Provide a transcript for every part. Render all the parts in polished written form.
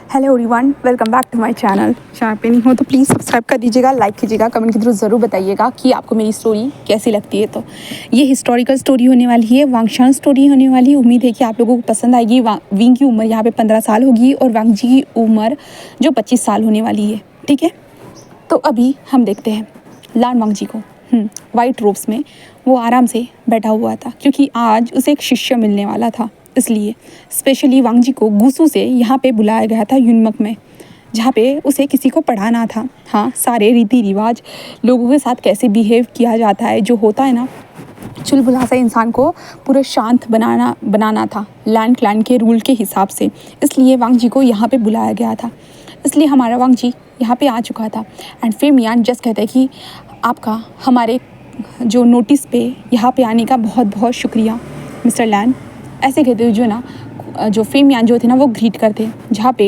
Hello everyone, welcome back to my channel. Channel पे नहीं हो तो प्लीज़ सब्सक्राइब कर दीजिएगा, लाइक कीजिएगा, कमेंट के थ्रू ज़रूर बताइएगा कि आपको मेरी स्टोरी कैसी लगती है। तो ये हिस्टोरिकल स्टोरी होने वाली है, वांगशान स्टोरी होने वाली है। उम्मीद है कि आप लोगों को पसंद आएगी। विंग की उम्र यहाँ पे 15 साल होगी और वांग जी की उम्र जो 25 साल होने वाली है। ठीक है, तो अभी हम देखते हैं लान वांग जी को। वाइट रोब्स में वो आराम से बैठा हुआ था क्योंकि आज उसे एक शिष्य मिलने वाला था। इसलिए स्पेशली वांग जी को गुसू से यहाँ पे बुलाया गया था युनमक में, जहाँ पे उसे किसी को पढ़ाना था। हाँ, सारे रीति रिवाज, लोगों के साथ कैसे बिहेव किया जाता है, जो होता है ना, चुलबुला सा इंसान को पूरा शांत बनाना था लैंड क्लैन के रूल के हिसाब से। इसलिए वांग जी को यहाँ पे बुलाया गया था। इसलिए हमारा वांग जी यहाँ पे आ चुका था। एंड फिर मियान जस्ट कहते हैं कि आपका हमारे जो नोटिस पे यहाँ पे आने का बहुत बहुत शुक्रिया मिस्टर लैन। ऐसे कहते हुए जो ना जो फेमियान जो थे ना वो ग्रीट करते हैं, जहाँ पे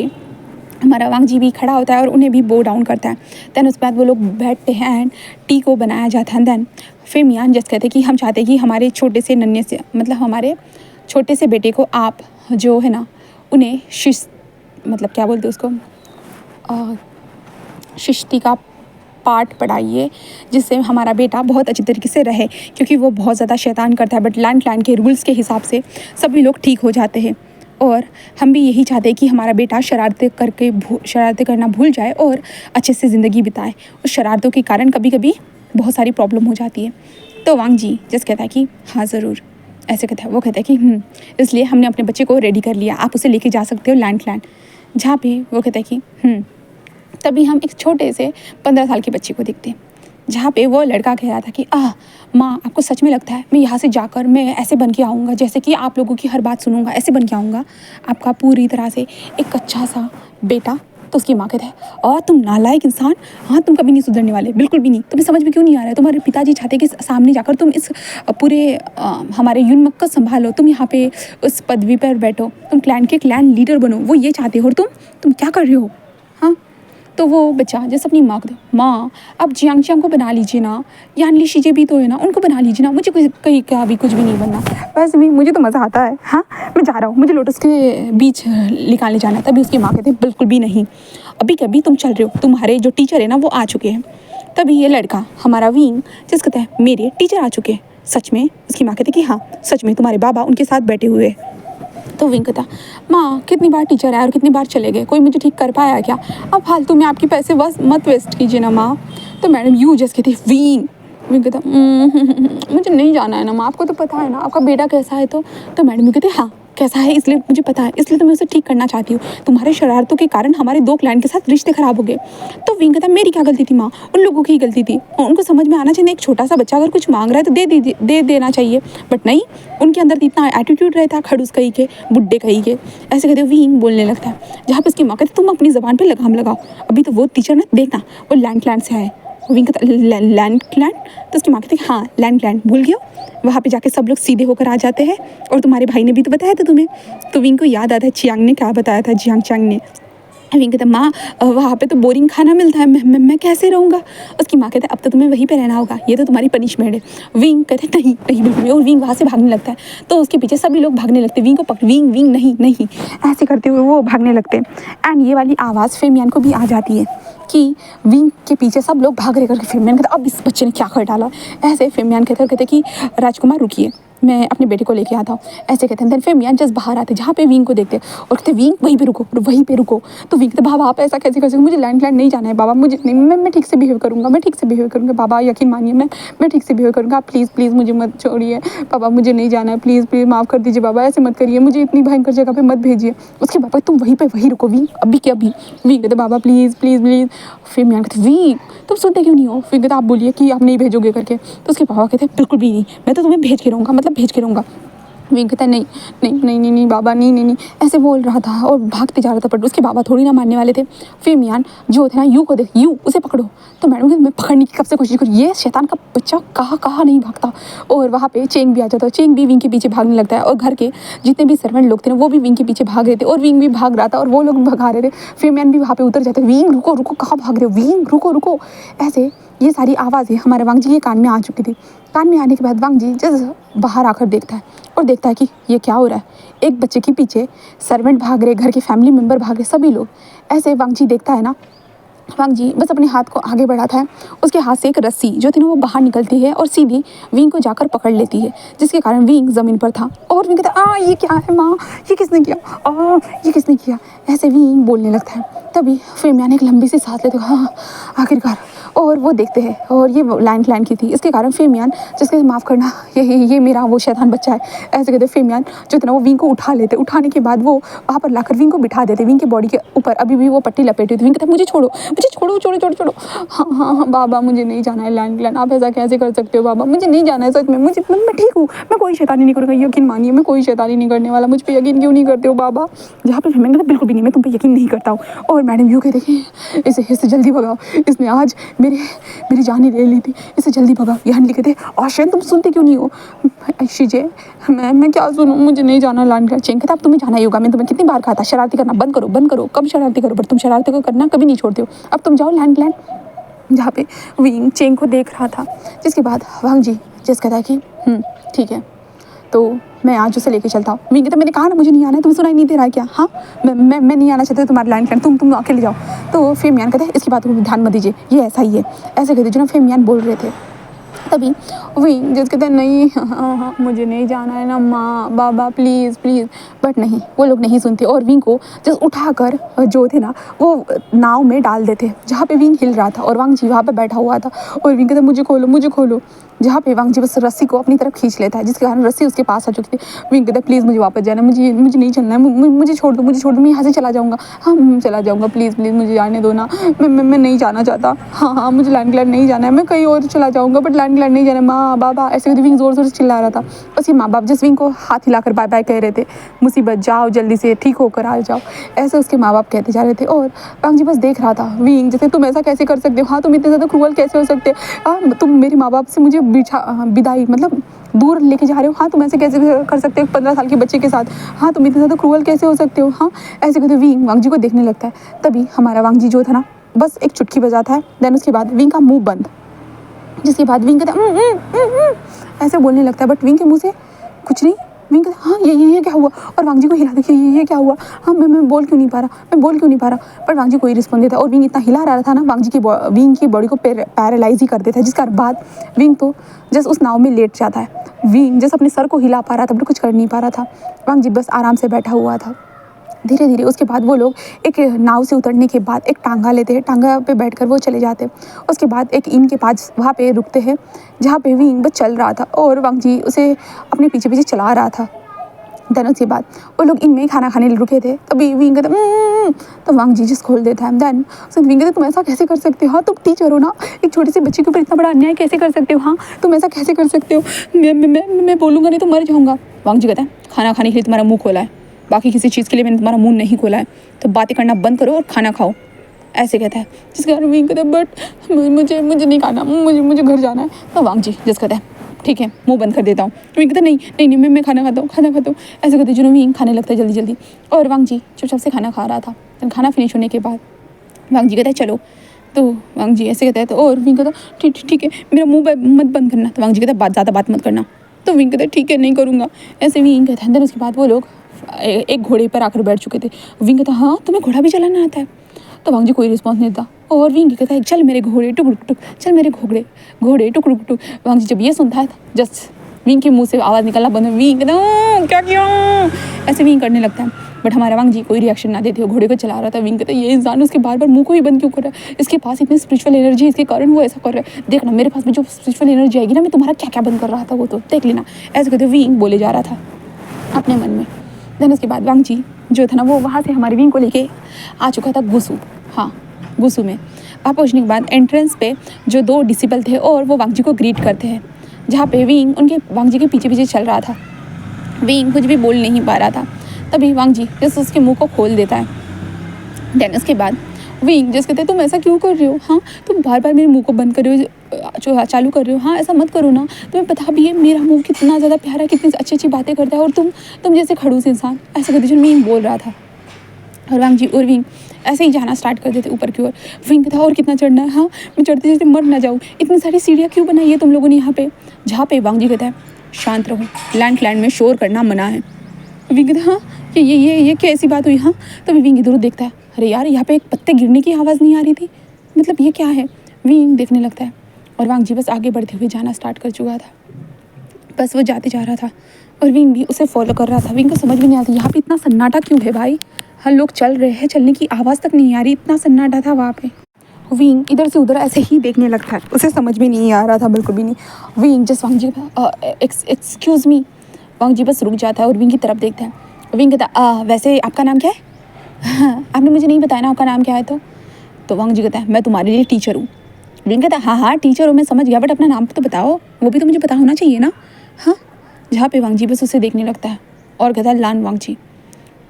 हमारा वांग जी भी खड़ा होता है और उन्हें भी बो डाउन करता है। दैन उसके बाद वो लोग बैठते हैं एंड टी को बनाया जाता है। दैन फेमियान जस्ट कहते हैं कि हम चाहते हैं कि हमारे छोटे से नन्हे से, मतलब हमारे छोटे से बेटे को आप जो है ना उन्हें मतलब क्या बोलते उसको शिष्टी का पाठ पढ़ाइए, जिससे हमारा बेटा बहुत अच्छी तरीके से रहे, क्योंकि वो बहुत ज़्यादा शैतान करता है। बट लैंड क्लैन के रूल्स के हिसाब से सभी लोग ठीक हो जाते हैं और हम भी यही चाहते हैं कि हमारा बेटा शरारतें करना भूल जाए और अच्छे से ज़िंदगी बिताए। उस शरारतों के कारण कभी कभी बहुत सारी प्रॉब्लम हो जाती है। तो वांग जी जस्ट कहता है कि हाँ ज़रूर, ऐसे कहता है। वो कहता है कि इसलिए हमने अपने बच्चे को रेडी कर लिया, आप उसे लेके जा सकते हो लैंड क्लैन। जहाँ पे वो कहता है कि तभी हम एक छोटे से 15 साल के बच्चे को देखते हैं, जहाँ पे वो लड़का कह रहा था कि माँ, आपको सच में लगता है मैं यहाँ से जाकर मैं ऐसे बन के आऊँगा, जैसे कि आप लोगों की हर बात सुनूंगा, ऐसे बन के आऊँगा आपका पूरी तरह से एक कच्चा सा बेटा। तो उसकी माँ कहते हैं और तुम नालायक इंसान, हाँ तुम कभी नहीं सुधरने वाले, बिल्कुल भी नहीं। तुम्हें समझ में क्यों नहीं आ रहा है? तुम्हारे पिताजी चाहते कि सामने जाकर तुम इस पूरे हमारे युनमक को संभालो, तुम यहाँ पे उस पदवी पर बैठो, तुम क्लैन लीडर बनो, वो ये चाहते हो और तुम क्या कर रहे हो? हाँ, तो वो बच्चा जैसे अपनी माँ को, माँ आप जियांग को बना लीजिए ना, यान ली शीजे भी तो है ना, उनको बना लीजिए ना, मुझे कहीं का भी कुछ भी नहीं बनना। वैसे भी मुझे तो मज़ा आता है, हाँ मैं जा रहा हूँ, मुझे लोटस के बीच निकालने जाना है। तभी उसकी माँ कहती बिल्कुल भी नहीं, अभी कभी तुम चल रहे हो, तुम्हारे जो टीचर है ना वो आ चुके हैं। तभी ये लड़का हमारा विंग जिस कहता है मेरे टीचर आ चुके हैं, सच में? उसकी माँ कहती कि हाँ सच में, तुम्हारे बाबा उनके साथ बैठे हुए हैं। तो विंग कहता माँ कितनी बार टीचर आए और कितनी बार चले गए, कोई मुझे ठीक कर पाया क्या? अब फालतू में आपके पैसे बस मत वेस्ट कीजिए ना माँ। तो मैडम यू जस्ट कहती विंग कहता मुझे नहीं जाना है ना माँ, आपको तो पता है ना आपका बेटा कैसा है। तो मैडम यू कहते हाँ कैसा है, इसलिए मुझे पता है, इसलिए तो मैं उसे ठीक करना चाहती हूँ। तुम्हारे शरारतों के कारण हमारे 2 क्लाइंट के साथ रिश्ते खराब हो गए। तो विंग कहता मेरी क्या गलती थी माँ, उन लोगों की ही गलती थी। उनको समझ में आना चाहिए, एक छोटा सा बच्चा अगर कुछ मांग रहा है तो दे देना चाहिए। बट नहीं, उनके अंदर इतना एटीट्यूड रहता है, खड़ूस कहीं के, बुड्ढे कहीं के। ऐसे कहते विंग बोलने लगता है, जहाँ पे उसकी माँ कहती तुम अपनी ज़बान पर लगाम लगाओ, अभी तो वो टीचर ना देखना वो लैंड क्लैन से आए। विंग कहता लैंड क्लैन? तो उसकी माँ कहती हाँ लैंड क्लैन भूल गया, वहाँ पे जाके सब लोग सीधे होकर आ जाते हैं, और तुम्हारे भाई ने भी तो बताया था तुम्हें। तो विंग को याद आता है चियांग ने क्या बताया था, जियांग चांग ने। विंग कहता माँ वहाँ पे तो बोरिंग खाना मिलता है, मैं कैसे रहूँगा? उसकी माँ कहते अब तो तुम्हें वहीं पे रहना होगा, ये तो तुम्हारी पनिशमेंट है। विंग कहते नहीं नहीं बिल्कुल नहीं, और विंग वहाँ से भागने लगता है। तो उसके पीछे सभी लोग भागने लगते, विंग को पकड़, विंग नहीं नहीं, ऐसे करते हुए वो भागने लगते हैं। एंड ये वाली आवाज़ फेमियान को भी आ जाती है कि विंग के पीछे सब लोग भाग रहे करके। फेमियान कहता अब इस बच्चे ने क्या कर डाला। ऐसे फेमियान कहते कि राजकुमार रुकिए, मैं अपने बेटे को लेके आता हूँ। ऐसे कहते हैं। देन फेमियान जस्ट बाहर आते, जहाँ पे विंग को देखते और कहते विंग वहीं पे रुको। तो विंग कहते बाबा आप ऐसा कैसे कर सकते, मुझे लैंड नहीं जाना है बाबा, मुझे नहीं, मैं ठीक से बिहेव करूँगा, बाबा यकीन मानिए मैं ठीक से बिहेव करूँगा, आप प्लीज़ मुझे मत छोड़िए बाबा, मुझे नहीं जाना है, प्लीज़ माफ़ कर दीजिए बाबा, ऐसे मत करिए, मुझे इतनी भयंकर जगह पर मत भेजिए। उसके बाबा तुम वहीं रुको विंग, अभी के अभी। विंग कहते बाबा प्लीज़। फेमियान कहते विंग तुम सुनते क्यों नहीं हो? फिर कहते आप बोलिए कि आप नहीं भेजोगे करके। तो उसके पापा कहते हैं बिल्कुल भी नहीं, मैं तो तुम्हें भेज के रहूँगा। विंग कहता नहीं बाबा, नहीं, ऐसे बोल रहा था और भागते जा रहा था। बट उसके बाबा थोड़ी ना मानने वाले थे। फिर मियान जो थे ना यू को देख, यू उसे पकड़ो। तो मैडम कहती मैं पकड़ने की कब से कोशिश करूँ, ये शैतान का बच्चा कहाँ नहीं भागता। और वहाँ पे चेंग भी आ जाता है, चेंग भी विंग के पीछे भागने लगता है, और घर के जितने भी सर्वेंट लोग थे ना वो भी विंग के पीछे भाग रहे थे, और विंग भी भाग रहा था और वो लोग भगा रहे थे। फिर मियान भी वहाँ पे उतर जाते, विंग रुको कहाँ भाग रहे हो, विंग रुको। ऐसे ये सारी आवाज़ें हमारे वांग जी के कान में आ चुकी थी। कान में आने के बाद वांग जी जस्ट बाहर आकर देखता है और देखता है कि ये क्या हो रहा है। एक बच्चे के पीछे सर्वेंट भाग रहे, घर के फैमिली मेम्बर भाग रहे, सभी लोग। ऐसे वांग जी देखता है ना, वांग जी बस अपने हाथ को आगे बढ़ाता है, उसके हाथ से एक रस्सी जो थी ना वो बाहर निकलती है और सीधी विंग को जाकर पकड़ लेती है, जिसके कारण विंग ज़मीन पर था। और विंग कहता है ये क्या है माँ, ये किसने किया, ये किसने किया, ऐसे विंग बोलने लगता है। तभी फेमियान एक लंबी सी सांस लेते, हाँ आखिरकार। और वो देखते हैं और ये लैंड की थी, इसके कारण फेमियान जिसके माफ़ करना ये मेरा वो शैतान बच्चा है, ऐसे कहते फेमियान जो था ना वो विंग को उठा लेते। उठाने के बाद वो वहाँ पर लाकर विंग को बिठा देते। विंग के बॉडी के ऊपर अभी भी वो पट्टी लपेटी थी। विंग कहता है मुझे छोड़ो, मुझे छोड़ो, छोड़ो छोड़ो छोड़ो। हाँ हाँ हाँ बाबा, मुझे नहीं जाना है लैंड, आप ऐसा कैसे कर सकते हो बाबा, मुझे नहीं जाना है सच में, मैं ठीक हूँ, मैं कोई शैतानी नहीं करूँगा, यकीन मानिए मैं कोई शैतानी नहीं करने वाला, मुझ पर यकीन क्यों नहीं करते हो बाबा। जहाँ पर फेमियान कहता बिल्कुल भी नहीं, मैं तुम पर यकीन नहीं करता हूँ। और मैडम यूँ कहते देखिए इसे जल्दी भगाओ, इसने आज मेरी जान ही ले ली थी, इसे जल्दी भगाओ। यहाँ लिखे थे आशयन तुम सुनते क्यों नहीं हो। शीजे मैं क्या सुनूँ, मुझे नहीं जाना लैंड। चेंग कहता अब तुम्हें जाना ही होगा, मैं तुम्हें कितनी बार कहा था शरारती करना बंद करो। कब शरारती करो, पर तुम शरारती को करना कभी नहीं छोड़ते हो, अब तुम जाओ लैंड। जहाँ पे विंग चेंग को देख रहा था, जिसके बाद वांग जी जस कहता है कि ठीक है तो मैं आज उसे लेके चलता हूँ। विंग कहता मैंने कहा ना मुझे नहीं आना है, तुम्हें सुनाई नहीं दे रहा है क्या। हाँ मैं नहीं आना चाहती तुम्हारे लैंड, तुम अकेले जाओ। तो फेमियान कहते हैं इसकी बात को ध्यान मत दीजिए, ये ऐसा ही है, ऐसे कहते जो ना फेमियान बोल रहे थे। तभी विंग जस कहते हैं नहीं हाँ मुझे नहीं जाना है ना माँ बाबा प्लीज़। बट नहीं, वो लोग नहीं सुनते और विंग को जस उठाकर जो थे ना वो नाव में डाल देते, जहाँ पे विंग हिल रहा था और वांग जी वहाँ पे बैठा हुआ था। और विंग कहते मुझे खोलो। जहाँ पे वांग जी बस रस्सी को अपनी तरफ खींच लेता है, जिसके कारण रस्सी उसके पास आ चुकी थी। विंग कहता प्लीज़ मुझे वापस जाना, मुझे नहीं चलना है, मुझे छोड़ दो, मैं यहाँ से चला जाऊँगा। हाँ चला जाऊँगा, प्लीज़ मुझे जाने दो ना, मैं नहीं जाना चाहता। हाँ मुझे लैंड नहीं जाना है, मैं कहीं और चला जाऊँगा, बट लैंड नहीं जाना। माँ बाबा ऐसे करके विंग ज़ोर से चिल्ला रहा था। उसके माँ बाप जिस विंग को हाथ हिलाकर बाय बाय कह रहे थे, मुसीबत जाओ जल्दी से ठीक होकर आ जाओ, ऐसे उसके माँ बाप कहते जा रहे थे। और वांग जी बस देख रहा था, विंग जैसे तुम ऐसा कैसे कर सकते हो, हाँ तुम इतने ज़्यादा क्रूअल कैसे हो सकते हो, तुम मेरे माँ बाप से मुझे विदाई मतलब दूर लेके जा रहे हो, हाँ तुम ऐसे कैसे कर सकते हो 15 साल के बच्चे के साथ, हाँ तुम इतने ज़्यादा क्रूअल कैसे हो सकते हो। हाँ ऐसे कहते विंग वांग जी को देखने लगता है। तभी हमारा वांग जी जो था ना बस एक चुटकी बजाता है, देन उसके बाद विंग का मुंह बंद, जिसके बाद विंग कहता ऐसे बोलने लगता है, बट विंग के मुंह से कुछ नहीं। विंग कहता हाँ ये क्या हुआ, और वांग जी को हिला देखिए ये क्या हुआ, हाँ मैं बोल क्यों नहीं पा रहा, पर वांग जी कोई रिस्पॉन्स देता। और विंग इतना हिला रहा था ना, विंग की बॉडी को पैरालाइज ही कर देता है, जिसका बाद विंग तो जस्ट उस नाव में लेट जाता है। विंग जस्ट अपने सर को हिला पा रहा था बट कुछ कर नहीं पा रहा था। वांग जी बस आराम से बैठा हुआ था। धीरे धीरे उसके बाद वो लोग एक नाव से उतरने के बाद एक टांगा लेते हैं, टांगा पे बैठकर वो चले जाते हैं। उसके बाद एक इन के पास वहाँ पे रुकते हैं, जहाँ पे विंग बस चल रहा था और वांग जी उसे अपने पीछे चला रहा था। देन उसके बाद वो लोग इनमें खाना खाने रुके थे, तभी विंग कहता तो वांग जी जिस खोल देता है। देन विंग कहते तुम ऐसा कैसे कर सकते हो, हाँ तुम टीचर हो ना, एक छोटे से बच्चे के ऊपर इतना बड़ा अन्याय कैसे कर सकते हो, हाँ तुम ऐसा कैसे कर सकते हो, मैं बोलूँगा नहीं तो मर जाऊँगा। वांग जी कहता है खाना खाने के लिए तुम्हारा मुँह खोला है, बाकी किसी चीज़ के लिए मैंने तुम्हारा मुंह नहीं खोला है, तो बातें करना बंद करो और खाना खाओ, ऐसे कहता है। जिसके कारण विंग कहता है बट मुझे नहीं खाना, मुझे घर जाना है। तो वांग जी जिस कहता है ठीक है मुंह बंद कर देता हूँ। विंग कहता नहीं मैं खाना खाता हूँ, ऐसे कहते जो विंग खाने लगता है जल्दी। और वांग जी चुपचाप से खाना खा रहा था। तो खाना फिनिश होने के बाद वांग जी कहता है चलो, तो वांग जी ऐसे कहता है। तो और विंग कहता ठीक है मेरा मुँह मत बंद करना। तो वांग जी कहता ज़्यादा बात मत करना। तो विंग कहता है ठीक है नहीं करूँगा, ऐसे विंग कहता है। देन उसके बाद वो लोग एक घोड़े पर आकर बैठ चुके थे। विंग कहता हाँ तुम्हें घोड़ा भी चलाना आता है। तो वांग जी कोई रिस्पॉन्स नहीं देता और विंग कहता है चल मेरे घोड़े टुक टुक, चल मेरे घोड़े टुक टुक। वांग जी जब ये सुनता है जस्ट विंग के मुंह से आवाज़ निकलना बंद है। विंग कहता क्या किया, ऐसे विंग करने लगता है। बट हमारा वांग जी कोई रिएक्शन ना देते हो, घोड़े को चला रहा था। विंग कहता है ये इंसान उसके बार मुंह को ही बंद क्यों कर रहा है, इसके पास इतनी स्पिरिचुअल एनर्जी है, इसके कारण वो ऐसा कर रहा है। देखना मेरे पास भी जो स्पिरिचुअल एनर्जी आएगी ना, मैं तुम्हारा क्या क्या बंद कर रहा था वो तो देख लेना, ऐसे कहते विंग बोले जा रहा था अपने मन में। देन उसके बाद वांग जी जो था ना वो वहाँ से हमारे विंग को लेके आ चुका था गुसू। हाँ गुसू में वहाँ पहुँचने के बाद एंट्रेंस पे जो 2 डिसिपल थे और वो वांग जी को ग्रीट करते हैं, जहाँ पे विंग उनके वांग जी के पीछे चल रहा था। विंग कुछ भी बोल नहीं पा रहा था। तभी वांग जी जैसे उसके मुंह को खोल देता है। देन उसके बाद विंग जैसे कहते हैं तुम ऐसा क्यों कर रहे हो, हाँ तुम बार मेरे मुंह को बंद कर रहे हो, जो चालू कर रहे हो, हाँ ऐसा मत करो ना, तुम्हें पता भी है मेरा मुंह कितना ज़्यादा प्यारा, कितनी अच्छी बातें करता है और तुम जैसे खड़ूस इंसान, ऐसा कहते जो विंग बोल रहा था। और वांग जी और विंग ऐसे ही जाना स्टार्ट कर देते ऊपर की ओर। विंग कहता और कितना चढ़ना है, हाँ मैं चढ़ते चढ़ते मर ना जाऊँ, इतनी सारी सीढ़ियाँ क्यों बनाई है तुम लोगों ने यहाँ पे। जहाँ पे वांग जी कहता है शांत रहो, लैंड में शोर करना मना है। विंग कहता हाँ ये क्या ऐसी बात हुई। हाँ तभी विंग इधर देखता है, अरे यार यहाँ पे एक पत्ते गिरने की आवाज़ नहीं आ रही थी, मतलब ये क्या है। विंग देखने लगता है और वांग जी बस आगे बढ़ते हुए जाना स्टार्ट कर चुका था। बस वो जाते जा रहा था और विंग भी उसे फॉलो कर रहा था। विंग को समझ में नहीं आता यहाँ पे इतना सन्नाटा क्यों है भाई, हर लोग चल रहे हैं, चलने की आवाज़ तक नहीं आ रही, इतना सन्नाटा था वहाँ पे। विंग इधर से उधर ऐसे ही देखने लगता है, उसे समझ में नहीं आ रहा था बिल्कुल भी नहीं। विंग जस्ट वांग जी एक्सक्यूज़ मी, वांग जी बस रुक जाता है और विंग की तरफ देखता है। विंग कहता वैसे आपका नाम क्या है। हाँ आपने मुझे नहीं बताया ना आपका नाम क्या है। तो वांग जी कहता है मैं तुम्हारे लिए टीचर हूँ। विंग कहता हाँ टीचर हो मैं समझ गया, बट अपना नाम तो बताओ, वो भी तो मुझे पता होना चाहिए ना। हाँ जहाँ पे वांग जी बस उसे देखने लगता है और कहता है लान वांग जी।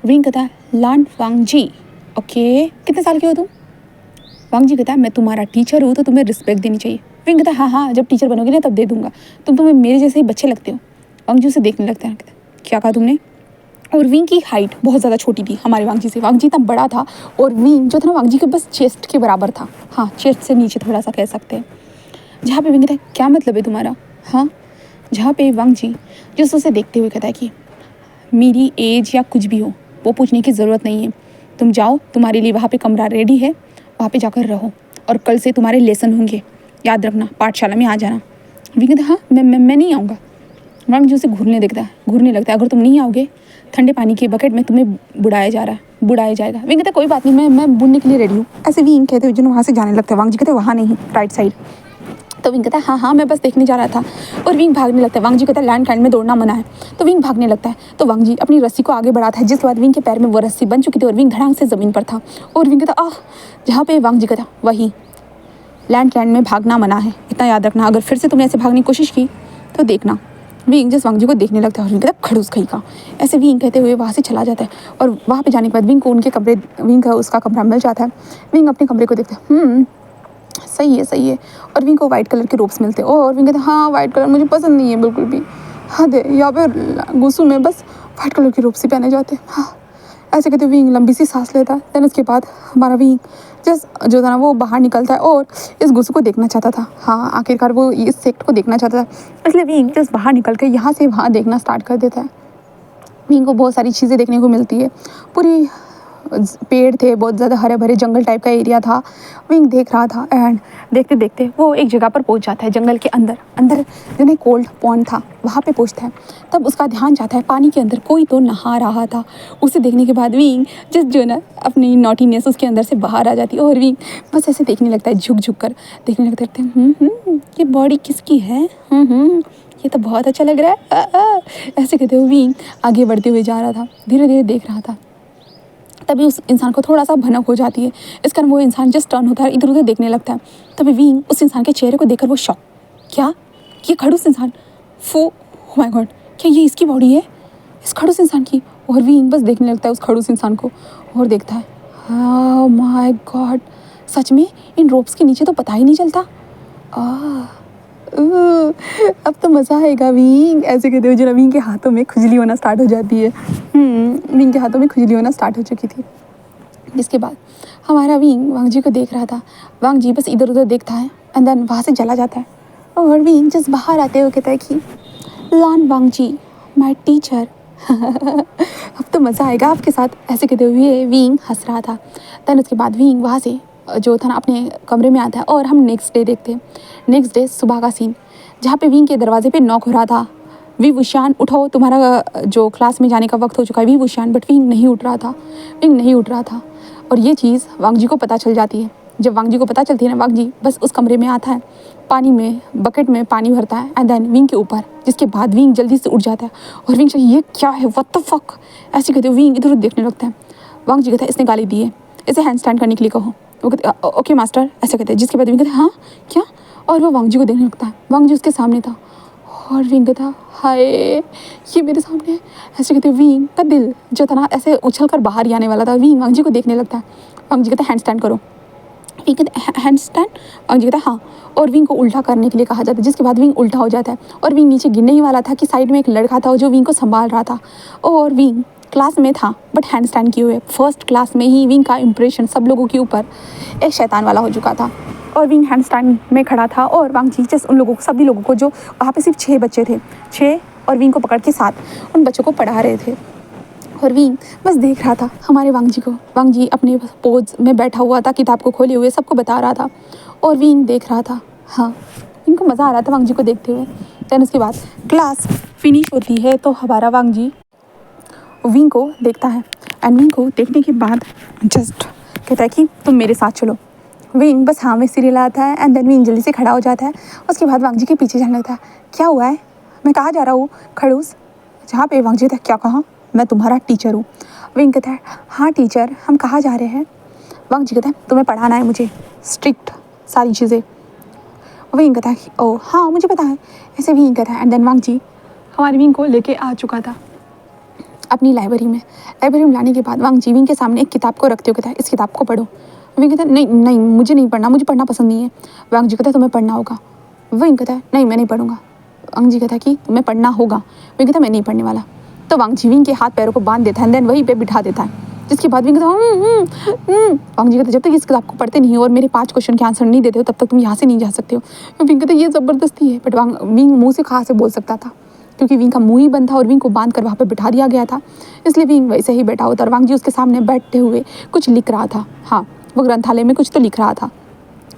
विंग कहता है लान वांग जी, ओके कितने साल के हो तुम। वांग जी कहता है मैं तुम्हारा टीचर हूँ तो तुम्हें रिस्पेक्ट देनी चाहिए। विंग कहता है हाँ जब टीचर बनोगे ना तब दे दूंगा, तुम्हें मेरे जैसे ही बच्चे लगते हो। वांग जी उसे देखने लगता है, कहता है क्या कहा तुमने। और विंग की हाइट बहुत ज़्यादा छोटी थी हमारे वांग जी से, वांग जी इतना बड़ा था और विंग जो था ना वांग जी के बस चेस्ट के बराबर था, हाँ चेस्ट से नीचे थोड़ा सा कह सकते हैं। जहाँ पे विंग कहता है क्या मतलब है तुम्हारा। हाँ जहाँ पे वांग जी जो उसे देखते हुए कहता है कि मेरी एज या कुछ भी हो वो पूछने की ज़रूरत नहीं है, तुम जाओ तुम्हारे लिए वहाँ पे कमरा रेडी है, वहाँ पे जाकर रहो और कल से तुम्हारे लेसन होंगे, याद रखना पाठशाला में आ जाना। विंग कहता हाँ मैं नहीं आऊँगा। वांग जी उसे घूरने लगता है अगर तुम नहीं आओगे ठंडे पानी के बकेट में तुम्हें बुड़ाया जाएगा। विंग कहता कोई बात नहीं, मैं बुड़ने के लिए रेडी हूँ। ऐसे विंग कहते हुए जो वहाँ से जाने लगता है। वांग जी कहते वहाँ नहीं राइट साइड। तो विंग कहता है हाँ मैं बस देखने जा रहा था, और विंग भागने लगता है। वांग जी कहता है लैंड में दौड़ना मना है, तो विंग भागने लगता है। तो वांग जी अपनी रस्सी को आगे बढ़ाता है, जिस बाद विंग के पैर में वो रस्सी बन चुकी थी और विंग धड़ाम से ज़मीन पर था। और विंग कहता जहाँ पे वांग जी कहता वहीं लैंड में भागना मना है, इतना याद रखना, अगर फिर से तुमने ऐसे भागने की कोशिश की तो देखना। विंग जस्ट वांग जी को देखने लगता है और विंग कहता खड़ूस खई का, ऐसे विंग कहते हुए वहाँ से चला जाता है। और वहाँ पे जाने के बाद विंग को विंग का उसका कमरा मिल जाता है। विंग अपने कमरे को देखता है, सही है। और विंग को वाइट कलर के रोब्स मिलते हैं और विंग कहता है हाँ वाइट कलर मुझे पसंद नहीं है बिल्कुल भी। हाँ दे यहाँ पे गुस्सू में बस वाइट कलर के रोब्स ही पहने जाते हैं। हाँ ऐसे कहते विंग लंबी सी सांस लेता है। देन उसके बाद हमारा विंग जस्ट जो था ना वो बाहर निकलता है और इस गुस्सू को देखना चाहता था। हाँ आखिरकार वो इस सेक्ट को देखना चाहता था, इसलिए विंग जस्ट बाहर निकल के यहाँ से वहाँ देखना स्टार्ट कर देता है। विंग को बहुत सारी चीज़ें देखने को मिलती है, पूरी पेड़ थे, बहुत ज़्यादा हरे भरे जंगल टाइप का एरिया था। विंग देख रहा था एंड देखते देखते वो एक जगह पर पहुंच जाता है, जंगल के अंदर जो ना कोल्ड पॉन्ड था वहाँ पे पहुंचता है। तब उसका ध्यान जाता है पानी के अंदर कोई तो नहा रहा था। उसे देखने के बाद विंग जस्ट जो ना अपनी नॉटीनेस उसके अंदर से बाहर आ जाती है और विंग बस ऐसे देखने लगता है, झुक कर देखने लगता है। ये बॉडी किसकी है, ये तो बहुत अच्छा लग रहा है। ऐसे कहते हुए विंग आगे बढ़ते हुए जा रहा था, धीरे धीरे देख रहा था। तभी उस इंसान को थोड़ा सा भनक हो जाती है, इस कारण वो इंसान जस्ट टर्न होता है, इधर उधर देखने लगता है। तभी विंग उस इंसान के चेहरे को देखकर वो शॉक, क्या ये खड़ूस इंसान, ओ माय गॉड, क्या ये इसकी बॉडी है, इस खड़ूस इंसान की। और विंग बस देखने लगता है उस खड़ूस इंसान को और देखता है, ओह माय गॉड, सच में इन रोप्स के नीचे तो पता ही नहीं चलता। अब तो मज़ा आएगा। विंग ऐसे कहते हुए जो विंग के हाथों में खुजली होना स्टार्ट हो जाती है। विंग के हाथों में खुजली होना स्टार्ट हो चुकी थी। जिसके बाद हमारा विंग वांग जी को देख रहा था। वांग जी बस इधर उधर देखता है एंड देन वहाँ से चला जाता है। और विंग जस्ट बाहर आते हुए कहता है कि लान वांग जी माय टीचर। अब तो मज़ा आएगा आपके साथ, ऐसे कहते हुए विंग हंस रहा था। देन उसके बाद विंग वहाँ से जो था ना अपने कमरे में आता है और हम नेक्स्ट डे देखते हैं। नेक्स्ट डे सुबह का सीन, जहाँ पे विंग के दरवाजे पे नॉक हो रहा था। विभूषण उठो, तुम्हारा जो क्लास में जाने का वक्त हो चुका है विभूषण। बट विंग नहीं उठ रहा था। और ये चीज़ वांग जी को पता चल जाती है। जब वांग जी को पता चलती है ना, वांग जी बस उस कमरे में आता है, पानी में बकेट में पानी भरता है एंड देन विंग के ऊपर, जिसके बाद विंग जल्दी से उठ जाता है और विंग ये क्या है, व्हाट द फक, ऐसे कहते हुए विंग इधर देखने लगता है। वांग जी कहता है इसने गाली दी है, इसे हैंड स्टैंड करने के लिए कहो। वो कहते ओके मास्टर, ऐसे कहते हैं। जिसके बाद विंग कहते हाँ क्या, और वो वांग जी को देखने लगता है। वांग जी उसके सामने था और विंग कहता हाय ये मेरे सामने है। ऐसे कहते विंग का दिल जो था ना ऐसे उछल कर बाहर ही आने वाला था। विंग वांग जी को देखने लगता है। वांग जी कहता है हैंड स्टैंड करो। विंग कहता हैंड स्टैंड, वांग जी कहता है हाँ, और विंग को उल्टा करने के लिए कहा जाता है। जिसके बाद विंग उल्टा हो जाता है और विंग नीचे गिरने ही वाला था कि साइड में एक लड़का था जो विंग को संभाल रहा था। और विंग क्लास में था बट हैंड स्टैंड किए हुए। फर्स्ट क्लास में ही विंग का इम्प्रेशन सब लोगों के ऊपर एक शैतान वाला हो चुका था और विंग हैंड स्टैंड में खड़ा था और वांग जी जस्ट उन लोगों को, सभी लोगों को, जो वहाँ पे सिर्फ 6 बच्चे थे, 6 और विंग को पकड़ के 7 उन बच्चों को पढ़ा रहे थे और विंग बस देख रहा था हमारे वांग जी को। वांग जी अपने पोज में बैठा हुआ था, किताब को खोले हुए सबको बता रहा था और विंग देख रहा था। हाँ, इनको मज़ा आ रहा था वांग जी को देखते हुए। देन उसके बाद क्लास फिनिश होती है तो हमारा वांग जी विंग को देखता है एंड विंग को देखने के बाद जस्ट कहता है कि तुम मेरे साथ चलो। विंग बस हाँ में सिर हिलाता है एंड देन विंग जल्दी से खड़ा हो जाता है। उसके बाद वांग जी के पीछे जाने लगता है। क्या हुआ है, मैं कहाँ जा रहा हूँ खड़ूस? जहाँ पे वांग जी था, क्या कहा, मैं तुम्हारा टीचर हूँ। विंग कहता है हाँ टीचर, हम कहाँ जा रहे हैं? वांग जी कहता है तुम्हें पढ़ाना है मुझे स्ट्रिक्ट सारी चीज़ें। विंग कहता है ओह हाँ मुझे पता है। ऐसे विंग कहता है एंड देन वांग जी हमारे विंग को लेके आ चुका था अपनी लाइब्रेरी में। लाइब्रेरी में लाने के बाद वांग जी विंग के सामने एक किताब को रखते हुए कहता है इस किताब को पढ़ो। विंग कहता है नहीं नहीं मुझे नहीं पढ़ना, मुझे पढ़ना पसंद नहीं है। वांग जी कहता है तुम्हें पढ़ना होगा। विंग कहता है नहीं मैं नहीं पढ़ूंगा। वांग जी कहता है कि तुम्हें पढ़ना होगा। विंग कहता है मैं नहीं पढ़ने वाला। तो वांग जी विंग के हाथ पैरों को बांध देता है एंड देन वहीं पे बिठा देता है। जिसके बाद विंग कहता है वांग जी कहता है जब तक इस किताब को पढ़ते नहीं हो और मेरे 5 क्वेश्चन के आंसर नहीं देते हो तब तक तुम यहाँ से नहीं जा सकते हो। विंग कहता है ये ज़बरदस्ती है बट विंग मुँह से कहाँ से बोल सकता था क्योंकि विंग का मुँह ही बंद था और विंग को बांध कर वहाँ पर बिठा दिया गया था, इसलिए विंग वैसे ही बैठा होता और वांग जी उसके सामने बैठे हुए कुछ लिख रहा था। हाँ, वो ग्रंथालय में कुछ तो लिख रहा था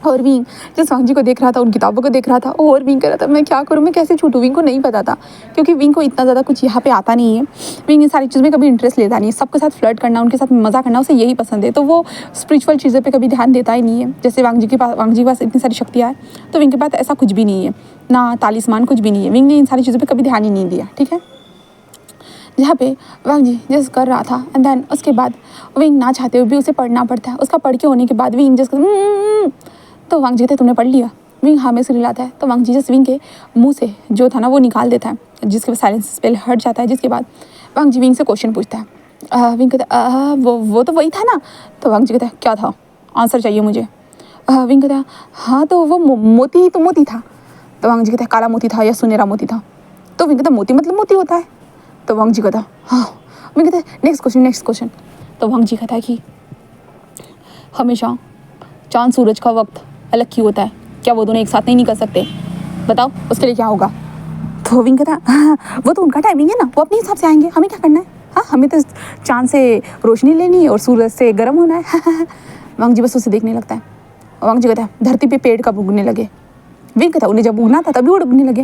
और विंग जिस वांग जी को देख रहा था उन किताबों को देख रहा था और विंग कह रहा था मैं क्या करूँ, मैं कैसे छूटूँ। विंग को नहीं पता था क्योंकि विंग को इतना ज़्यादा कुछ यहाँ पे आता नहीं है। विंग इन सारी चीज़ों में कभी इंटरेस्ट लेता नहीं है। सबके साथ फ्लर्ट करना, उनके साथ मज़ा करना उसे यही पसंद है, तो वो स्पिरिचुअल चीज़ों पर कभी ध्यान देता ही नहीं है। जैसे वांग जी के पास इतनी सारी शक्तियाँ हैं तो विंग के पास ऐसा कुछ भी नहीं है, ना तालिस्मान कुछ भी नहीं है। विंग ने इन सारी चीज़ों पर कभी ध्यान ही नहीं दिया। ठीक है, जहाँ पे वांग जी जस्ट कर रहा था एंड देन उसके बाद विंग ना चाहते हुए भी उसे पढ़ना पड़ता है। उसका पढ़ के होने के बाद विंग जस्ट तो वांग जी कहते तुमने पढ़ लिया। विंग हाँ में सिर हिलाता है तो वांग जी जस्ट विंग के मुंह से जो था ना वो निकाल देता है, जिसके बाद साइलेंस स्पेल हट जाता है। जिसके बाद वांग जी विंग से क्वेश्चन पूछता है। विंग कहता है वो तो वही था ना। तो वांग जी कहता है क्या था, आंसर चाहिए मुझे। विंग कहता है हाँ तो वो मोती तो मोती था। तो वांग जी कहता है काला मोती था या सुनहरा मोती था। तो विंग कहता है मोती मतलब मोती होता है। तो वांग जी कहता है हाँ। विंग कहता है नेक्स्ट क्वेश्चन। तो वांग जी कहता है कि हमेशा चांद सूरज का वक्त अलग क्यों होता है, क्या वो दोनों एक साथ नहीं निकल सकते, बताओ उसके लिए क्या होगा। तो विंग कहता है हाँ, वो तो उनका टाइमिंग है ना, वो अपने हिसाब से आएंगे, हमें क्या करना है। हाँ, हमें तो चांद से रोशनी लेनी है और सूरज से गर्म होना है। वांग जी बस उसे देखने लगता है। वांग जी कहता है धरती पे पेड़ कब उगने लगे। विंग कहता है उन्हें जब उगना था तभी उगने लगे।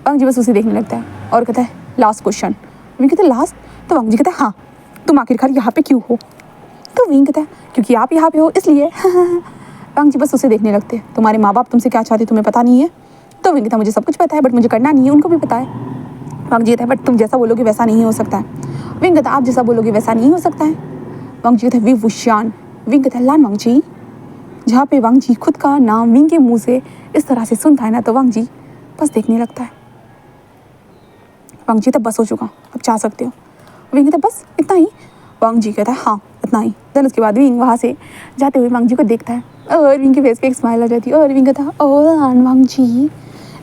वांग जी बस उसे देखने लगता है और कहता है लास्ट क्वेश्चन। विंग कहता है लास्ट। तो वांग जी कहता है हाँ, तुम आखिरकार यहाँ पे क्यों हो। तो विंग कहता है क्योंकि आप यहाँ पे हो इसलिए। वांग जी बस उसे देखने लगते हैं। तुम्हारे माँ बाप तुमसे क्या चाहते तुम्हें पता नहीं है। तो विंग कहता है मुझे सब कुछ पता है बट मुझे करना नहीं है, उनको भी पता है। वांग जी कहता है बट तुम जैसा बोलोगे वैसा नहीं हो सकता है। विंग कहता है आप जैसा बोलोगे वैसा नहीं हो सकता है। वांग जी कहता है वी वुशियान। विंग कहता है लान वांग जी। जहाँ पे वांग जी खुद का नाम विंग के मुँह से इस तरह से सुनता है ना तो वांग जी बस देखने लगता है। वांग जी तब बस हो चुका, अब जा सकते हो। विंग कहता है बस इतना ही। वांग जी कहता है हाँ इतना ही। देन उसके बाद विंग वहाँ से जाते हुए वांग जी को देखता है और विंग के फेस पे एक स्माइल आ जाती है और विंग कहता है ओह वांग जी।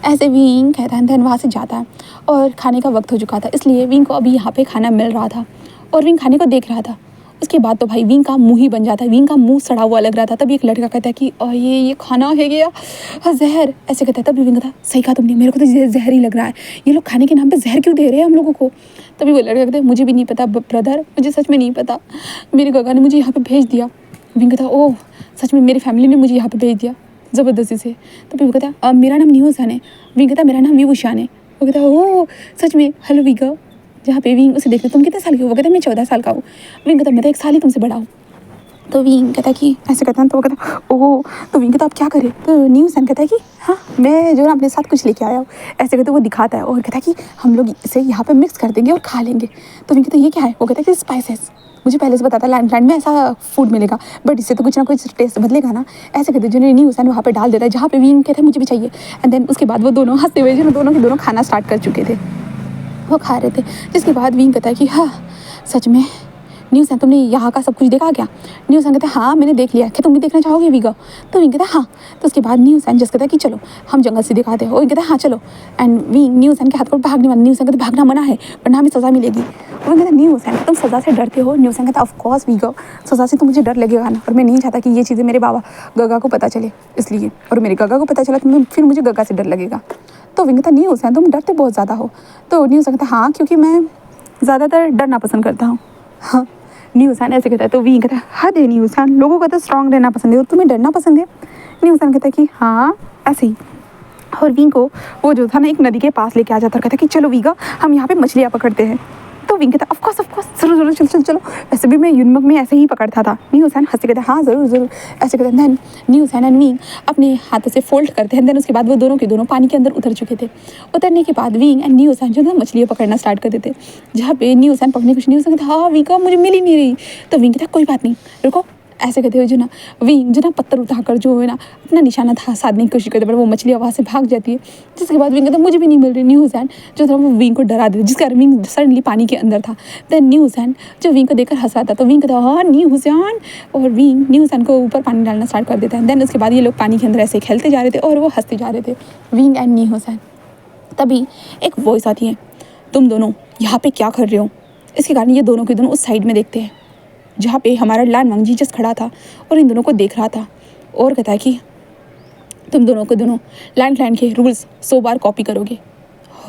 ऐसे विंग कहता है देन वहाँ से जाता है और खाने का वक्त हो चुका था इसलिए विंग को अभी यहाँ पे खाना मिल रहा था और विंग खाने को देख रहा था। उसके बाद तो भाई विंग का मुंह ही बन जाता है, विंग का मुंह सड़ा हुआ लग रहा था। तभी एक लड़का कहता है कि ये खाना है गया जहर, ऐसे कहता है। तभी विंग कहता है सही कहा तुमने, मेरे को तो जहर ही लग रहा है, ये लोग खाने के नाम पे जहर क्यों दे रहे हैं हम लोगों को। तभी वो लड़का कहता है मुझे भी नहीं पता ब्रदर, मुझे सच में नहीं पता, मेरे गगा ने मुझे यहाँ पे भेज दिया। विंग कहता है ओह सच में मेरी फैमिली ने मुझे यहाँ पे भेज दिया ज़बरदस्ती से। तभी वो कहता है मेरा नाम न्यूज़ान है। विंग कहता है मेरा नाम विभूषान है। वो कहता है ओह सच में, हेलो विंग। जहाँ पे विंग उसे देखते तुम कितने साल की हो। वो कहता है मैं 14 साल का हूँ। विंग कहता है मैं तो 1 साल ही तुमसे बड़ा हूँ। तो विंग कहता है कि ऐसे कहता है। तो वो कहता है ओह। तो विंग कहता है आप क्या करें। तो न्यूज़ान कहता है कि हाँ मैं जो ना अपने साथ कुछ लेके आया हूँ। ऐसे कहते वो दिखाता है और कहता है कि हम लोग इसे यहाँ पे मिक्स कर देंगे और खा लेंगे। तो विंग कहता है ये क्या है। वो कहता है कि स्पाइसेस, मुझे पहले से पता था लैंड में ऐसा फूड मिलेगा बट इससे तो कुछ ना कुछ टेस्ट बदलेगा ना। ऐसे कहते जो न्यूज़ान वहाँ पे डाल देता है जहाँ पे विंग कहता है मुझे भी चाहिए। एंड देन उसके बाद वो दोनों हंसते हुए जो दोनों के दोनों खाना स्टार्ट कर चुके थे, वो खा रहे थे। जिसके बाद विंग कहता है कि हाँ सच में न्यूज़ान तुमने यहाँ का सब कुछ देखा क्या। न्यूज़ान कहता है हाँ मैंने देख लिया, क्या तुम भी देखना चाहोगे विंग। तो विंग कहता है हाँ। तो उसके बाद न्यूज़ान जस्ट कहता है कि चलो हम जंगल से दिखाते हैं। और कहता है हाँ चलो। एंड विंग न्यूज़ान के हाथ को भागने वाला, न्यूज़ान कहता है भागना मना है वरना हमें सज़ा मिलेगी। तो वो कहता न्यू हुसैन तुम सज़ा से डरते हो। न्यू हुसैन कहता ऑफ कोर्स वीगो, सज़ा से तो मुझे डर लगेगा ना, और मैं नहीं चाहता कि ये चीज़ें मेरे बाबा गगा को पता चले, इसलिए और मेरे गगा को पता चला तो फिर मुझे गगा से डर लगेगा। तो विंग कहता न्यू हुसैन तुम डरते बहुत ज़्यादा हो। तो न्यू हुसैन कहता हाँ क्योंकि मैं ज़्यादातर डरना पसंद करता हूँ। हाँ न्यू हुसैन ऐसे कहता है। तो विंग कहता है हद है न्यू हुसैन, लोगों को तो स्ट्रॉन्ग रहना पसंद है और तुम्हें डरना पसंद है। न्यू हुसैन कहता है कि हाँ ऐसे ही। और विंग को वो जो था ना एक नदी के पास लेके आ जाता और कहता कि चलो वीगा हम यहाँ पे मछलियाँ पकड़ते हैं। तो विंग कहता ऑफ कोर्स जरूर जरूर चलो चलो चलो, ऐसे भी मैं यूनमक में ऐसे ही पकड़ता था। न्यू हुसैन हंस के कहता हाँ ज़रूर ज़रूर ऐसे कहते हैं। Then new Hussain and wing अपने हाथों से फोल्ड करते हैं। देन उसके बाद वो दोनों के दोनों पानी के अंदर उतर चुके थे। उतरने के बाद विंग एंड न्यू हुसैन जो है मछलियाँ पकड़ना स्टार्ट कर देते, जहाँ पे न्यू हुसैन पकड़ने कुछ न्यू हुसैन कहता हाँ वीगा मुझे मिल ही नहीं रही। तो विंग कहता कोई बात नहीं रुको, ऐसे कहते हुए जो ना विंग जो ना पत्थर उठाकर जो है ना अपना निशाना था साधने की कोशिश करते, पर वो मछलियाँ वहाँ से भाग जाती है। जिसके बाद विंग कहता मुझे भी नहीं मिल रही। न्यू हुसैन जो था वो विंग को डरा देता, जिसका विंग सडनली पानी के अंदर था। देन न्यू हुसैन जो विंग को देखकर हंसा था, तो विंग कहता हाँ न्यू हुसैन, और विंग न्यू हुसैन को ऊपर पानी डालना स्टार्ट कर देता है। देन उसके बाद ये लोग पानी के अंदर ऐसे खेलते जा रहे थे और वो हंसते जा रहे थे विंग एंड न्यू हुसैन। तभी एक वॉइस आती है तुम दोनों यहाँ पे क्या कर रहे हो। इसके कारण ये दोनों के दोनों उस साइड में देखते हैं जहाँ पे हमारा लान वांगजी जस्ट खड़ा था और इन दोनों को देख रहा था, और कहता है कि तुम दोनों को दोनों लैंड क्लैन के रूल्स 100 बार कॉपी करोगे।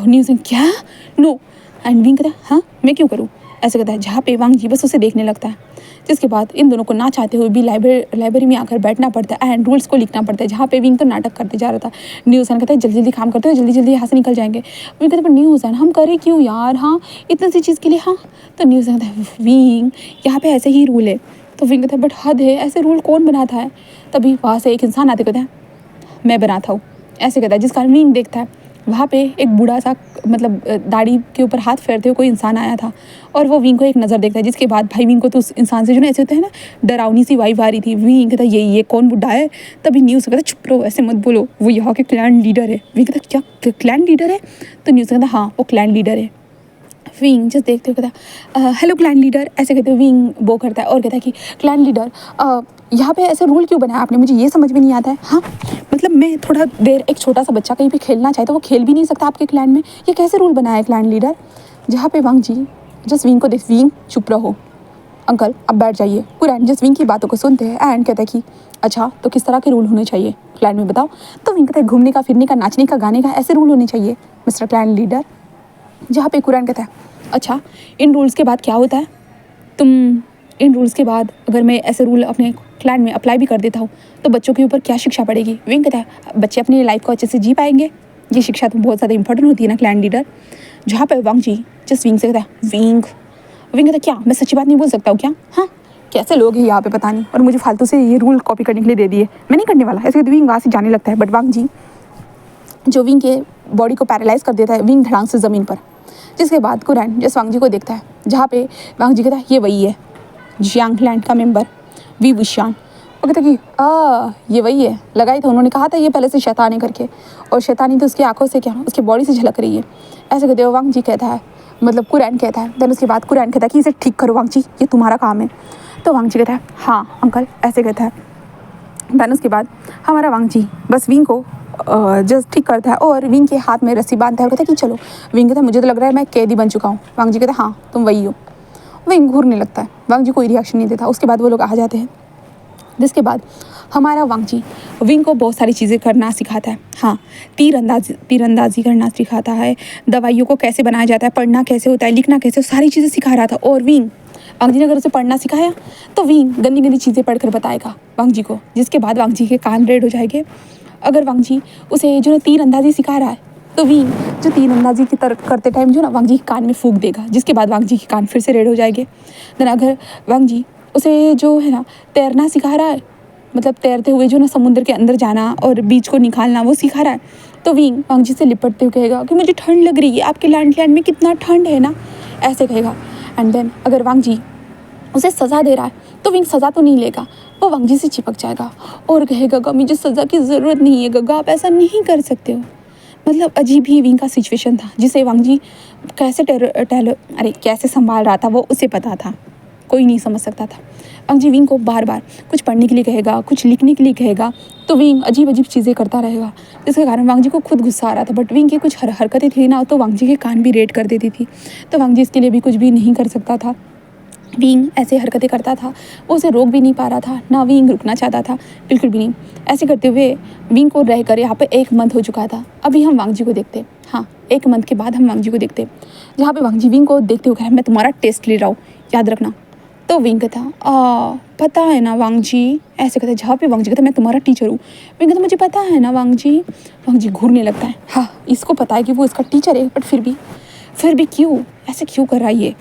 न्यू हुसैन क्या नो, एंड विंग कहता है हाँ मैं क्यों करूँ, ऐसे कहता है, जहाँ पे वांगजी बस उसे देखने लगता है। जिसके बाद इन दोनों को ना चाहते हुए भी लाइब्रेरी में आकर बैठना पड़ता है एंड रूल्स को लिखना पड़ता है, जहाँ पे विंग तो नाटक करते जा रहा था। न्यू हुसैन कहता है जल्दी जल्दी काम करते हो, जल्दी जल्दी यहाँ से निकल जाएंगे। विंग कहता है पर न्यू हुसैन हम करें क्यों यार, हाँ इतनी सी चीज़ के लिए। हाँ तो न्यू हुसैन कहता है विंग यहाँ पे ऐसे ही रूल है। तो विंग कहता है बट हद है, ऐसे रूल कौन बनाता है। तभी वहाँ से एक इंसान आते कहता है मैं बनाता हूँ, ऐसे कहता है। जिस कारण विंग देखता है वहाँ पे एक बूढ़ा सा मतलब दाढ़ी के ऊपर हाथ फेरते हुए कोई इंसान आया था, और वो विंग को एक नज़र देखता है। जिसके बाद भाई विंग को तो उस इंसान से जो ना ऐसे होता है ना डरावनी सी वाइब आ रही थी। विंग कहता है ये कौन बूढ़ा है। तभी न्यूज़ कहता है चुप रहो ऐसे मत बोलो, वो यहाँ के क्लैन लीडर है। विंग कहता है क्या क्लैन लीडर है। तो न्यूज़ कहता है हाँ वो क्लैन लीडर है। विंग जस्ट देखते हुए कहता हेलो क्लैन लीडर, ऐसे कहते हुए विंग वो करता है और कहता है कि क्लैन लीडर यहाँ पे ऐसे रूल क्यों बनाया आपने, मुझे ये समझ में नहीं आता है। हाँ मतलब मैं थोड़ा देर एक छोटा सा बच्चा कहीं पे खेलना चाहे तो वो खेल भी नहीं सकता आपके क्लैन में, ये कैसे रूल बनाया है क्लैन लीडर। जहाँ पे वांगजी जस्ट विंग को देख विंग चुप रहो अंकल अब बैठ जाइए। कुरैन जस्ट विंग की बातों को सुनते हैं एंड कहता है कि अच्छा तो किस तरह के रूल होने चाहिए क्लैन में बताओ। तो विंग कहता है घूमने का, फिरने का, नाचने का, गाने का, ऐसे रूल होने चाहिए मिस्टर क्लैन लीडर। जहाँ पे कुरैन कहता है अच्छा इन रूल्स के बाद क्या होता है, तुम इन रूल्स के बाद अगर मैं ऐसे रूल अपने क्लैन में अप्लाई भी कर देता हूँ तो बच्चों के ऊपर क्या शिक्षा पड़ेगी। विंग कहता है बच्चे अपनी लाइफ को अच्छे से जी पाएंगे, ये शिक्षा तो बहुत ज़्यादा इंपॉर्टेंट होती है ना क्लैन लीडर। जहाँ पर वांगजी जस्ट विंग से कहता है विंग कहता है क्या मैं सच्ची बात नहीं बोल सकता हूँ क्या। हाँ कैसे लोग हैं यहाँ पे पता नहीं, और मुझे फालतू से ये रूल कॉपी करने के लिए दे दिए, मैं नहीं करने वाला। ऐसे विंग वहाँ से जाने लगता है, बट वांगजी जो विंग के बॉडी को पैरालाइज कर देता है विंग धड़ाम से ज़मीन पर। जिसके बाद कुरैन जस्ट वांगजी को देखता है, जहाँ पे वांगजी कहता है ये वही है जियांग लैंड का मेंबर वी विशान। वो कहता कि ये वही है, लगाई था उन्होंने कहा था ये पहले से शैतान है करके, और शैतानी तो उसकी आंखों से क्या उसकी बॉडी से झलक रही है। ऐसे कहते हो वांगजी कहता है, मतलब कुरैन कहता है। देन उसके बाद कुरैन कहता है कि इसे ठीक करो वांगजी, ये तुम्हारा काम है। तो वांगजी कहता है हाँ अंकल, ऐसे कहता है। देन उसके बाद हमारा वांगजी बस विंग को जस्ट ठीक करता है और विंग के हाथ में रस्सी बांधता है और कहता है कि चलो। विंग कहता है मुझे तो लग रहा है मैं कैदी बन चुका हूँ। वांगजी कहता है हाँ तुम वही हो। विंग घूरने लगता है, वांगजी कोई रिएक्शन नहीं देता। उसके बाद वो लोग आ जाते हैं, जिसके बाद हमारा वांगजी विंग को बहुत सारी चीज़ें करना सिखाता है। हाँ तीरंदाजी करना सिखाता है, दवाइयों को कैसे बनाया जाता है, पढ़ना कैसे होता है, लिखना कैसे, सारी चीज़ें सिखा रहा था। और वांगजी ने अगर उसे पढ़ना सिखाया तो विंग गंदी गंदी चीज़ें पढ़कर बताएगा वांगजी को, जिसके बाद वांगजी के कान रेड हो जाएंगे। अगर वांगजी उसे जो ना तीरंदाजी सिखा रहा है तो विंग जो तीरंदाजी की तरफ करते टाइम जो ना वांगजी के कान में फूंक देगा, जिसके बाद वांगजी के कान फिर से रेड हो जाएंगे। देन अगर वांगजी उसे जो है ना तैरना सिखा रहा है, मतलब तैरते हुए जो ना समुद्र के अंदर जाना और बीच को निकालना वो सिखा रहा है, तो विंग वांगजी से लिपटते हुए कहेगा कि मुझे ठंड लग रही है, आपके लैंड में कितना ठंड है ना, ऐसे कहेगा। एंड देन अगर वांगजी उसे सज़ा दे रहा है तो विंग सज़ा तो नहीं लेगा, वो वांगजी से चिपक जाएगा और कहेगा गगा मुझे सज़ा की ज़रूरत नहीं है, गगा आप ऐसा नहीं कर सकते हो। मतलब अजीब ही विंग का सिचुएशन था, जिसे वांगजी कैसे कैसे संभाल रहा था वो उसे पता था, कोई नहीं समझ सकता था। वांग जी विंग को बार बार कुछ पढ़ने के लिए कहेगा, कुछ लिखने के लिए कहेगा, तो विंग अजीब अजीब चीज़ें करता रहेगा, जिसके कारण वांग जी को खुद गुस्सा आ रहा था। बट विंग की कुछ हरकतें थी ना, तो वांग जी के कान भी रेड कर देती थी, तो वांग जी इसके लिए भी कुछ भी नहीं कर सकता था। विंग ऐसे हरकतें करता था, वो उसे रोक भी नहीं पा रहा था, ना विंग रुकना चाहता था, बिल्कुल भी नहीं। ऐसे करते हुए विंग को रहकर यहाँ पे 1 मंथ हो चुका था। अभी हम वांग जी को देखते, हाँ 1 मंथ के बाद हम वांग जी को देखते, जहाँ पे वांग जी विंग को देखते हुए कह, मैं तुम्हारा टेस्ट ले रहा हूँ, याद रखना। तो विंग कहता पता है ना वांग जी, ऐसे कहता, जहाँ पे वांग जी कहता मैं तुम्हारा टीचर हूँ। विंग कहता मुझे पता है ना वांग जी। वांग जी घूरने लगता है, हाँ इसको पता है कि वो इसका टीचर है, बट फिर भी क्यों ऐसे क्यों कर रहा है ये।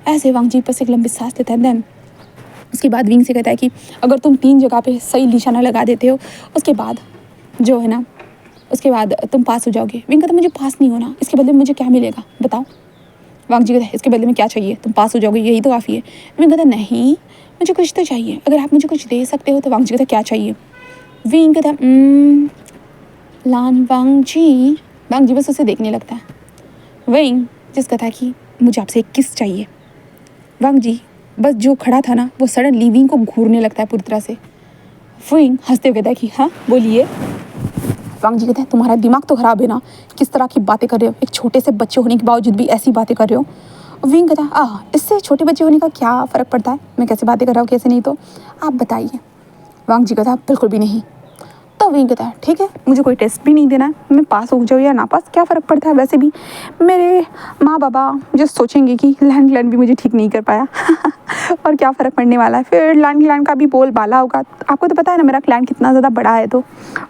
ऐसे वांग जी बस एक लंबी सांस लेता है। देन उसके बाद विंग से कहता है कि अगर तुम 3 जगह पे सही निशाना लगा देते हो, उसके बाद जो है ना, उसके बाद तुम पास हो जाओगे। विंग कहता मुझे पास नहीं होना, इसके बदले में मुझे क्या मिलेगा बताओ। वांग जी कहता है इसके बदले में क्या चाहिए, तुम पास हो जाओगे यही तो काफ़ी है। विंग कहता नहीं मुझे कुछ तो चाहिए, अगर आप मुझे कुछ दे सकते हो तो। वांग जी कहता क्या चाहिए। विंग कहता लान वांग जी। वांग जी बस उसे देखने लगता है। विंग जिस कहता है कि मुझे आपसे एक किस चाहिए। वांग जी बस जो खड़ा था ना, वो सडनली विंग को घूरने लगता है पूरी तरह से। विंग हंसते हुए कहता है कि हाँ बोलिए। वांग जी कहते हैं तुम्हारा दिमाग तो खराब है ना, किस तरह की बातें कर रहे हो, एक छोटे से बच्चे होने के बावजूद भी ऐसी बातें कर रहे हो। विंग कहता है इससे छोटे बच्चे होने का क्या फ़र्क पड़ता है, मैं कैसे बातें कर रहा हूँ कैसे नहीं, तो आप बताइए। वांग जी कहता है बिल्कुल भी नहीं। तो विंग कहता है ठीक है, मुझे कोई टेस्ट भी नहीं देना है, मैं पास हो जाऊँ या ना पास क्या फ़र्क पड़ता है, वैसे भी मेरे माँ बाबा जो सोचेंगे कि लैंड भी मुझे ठीक नहीं कर पाया और क्या फ़र्क पड़ने वाला है, फिर लैंड का भी बोल बाला होगा। आपको तो पता है ना मेरा क्लैन कितना ज़्यादा बड़ा है, तो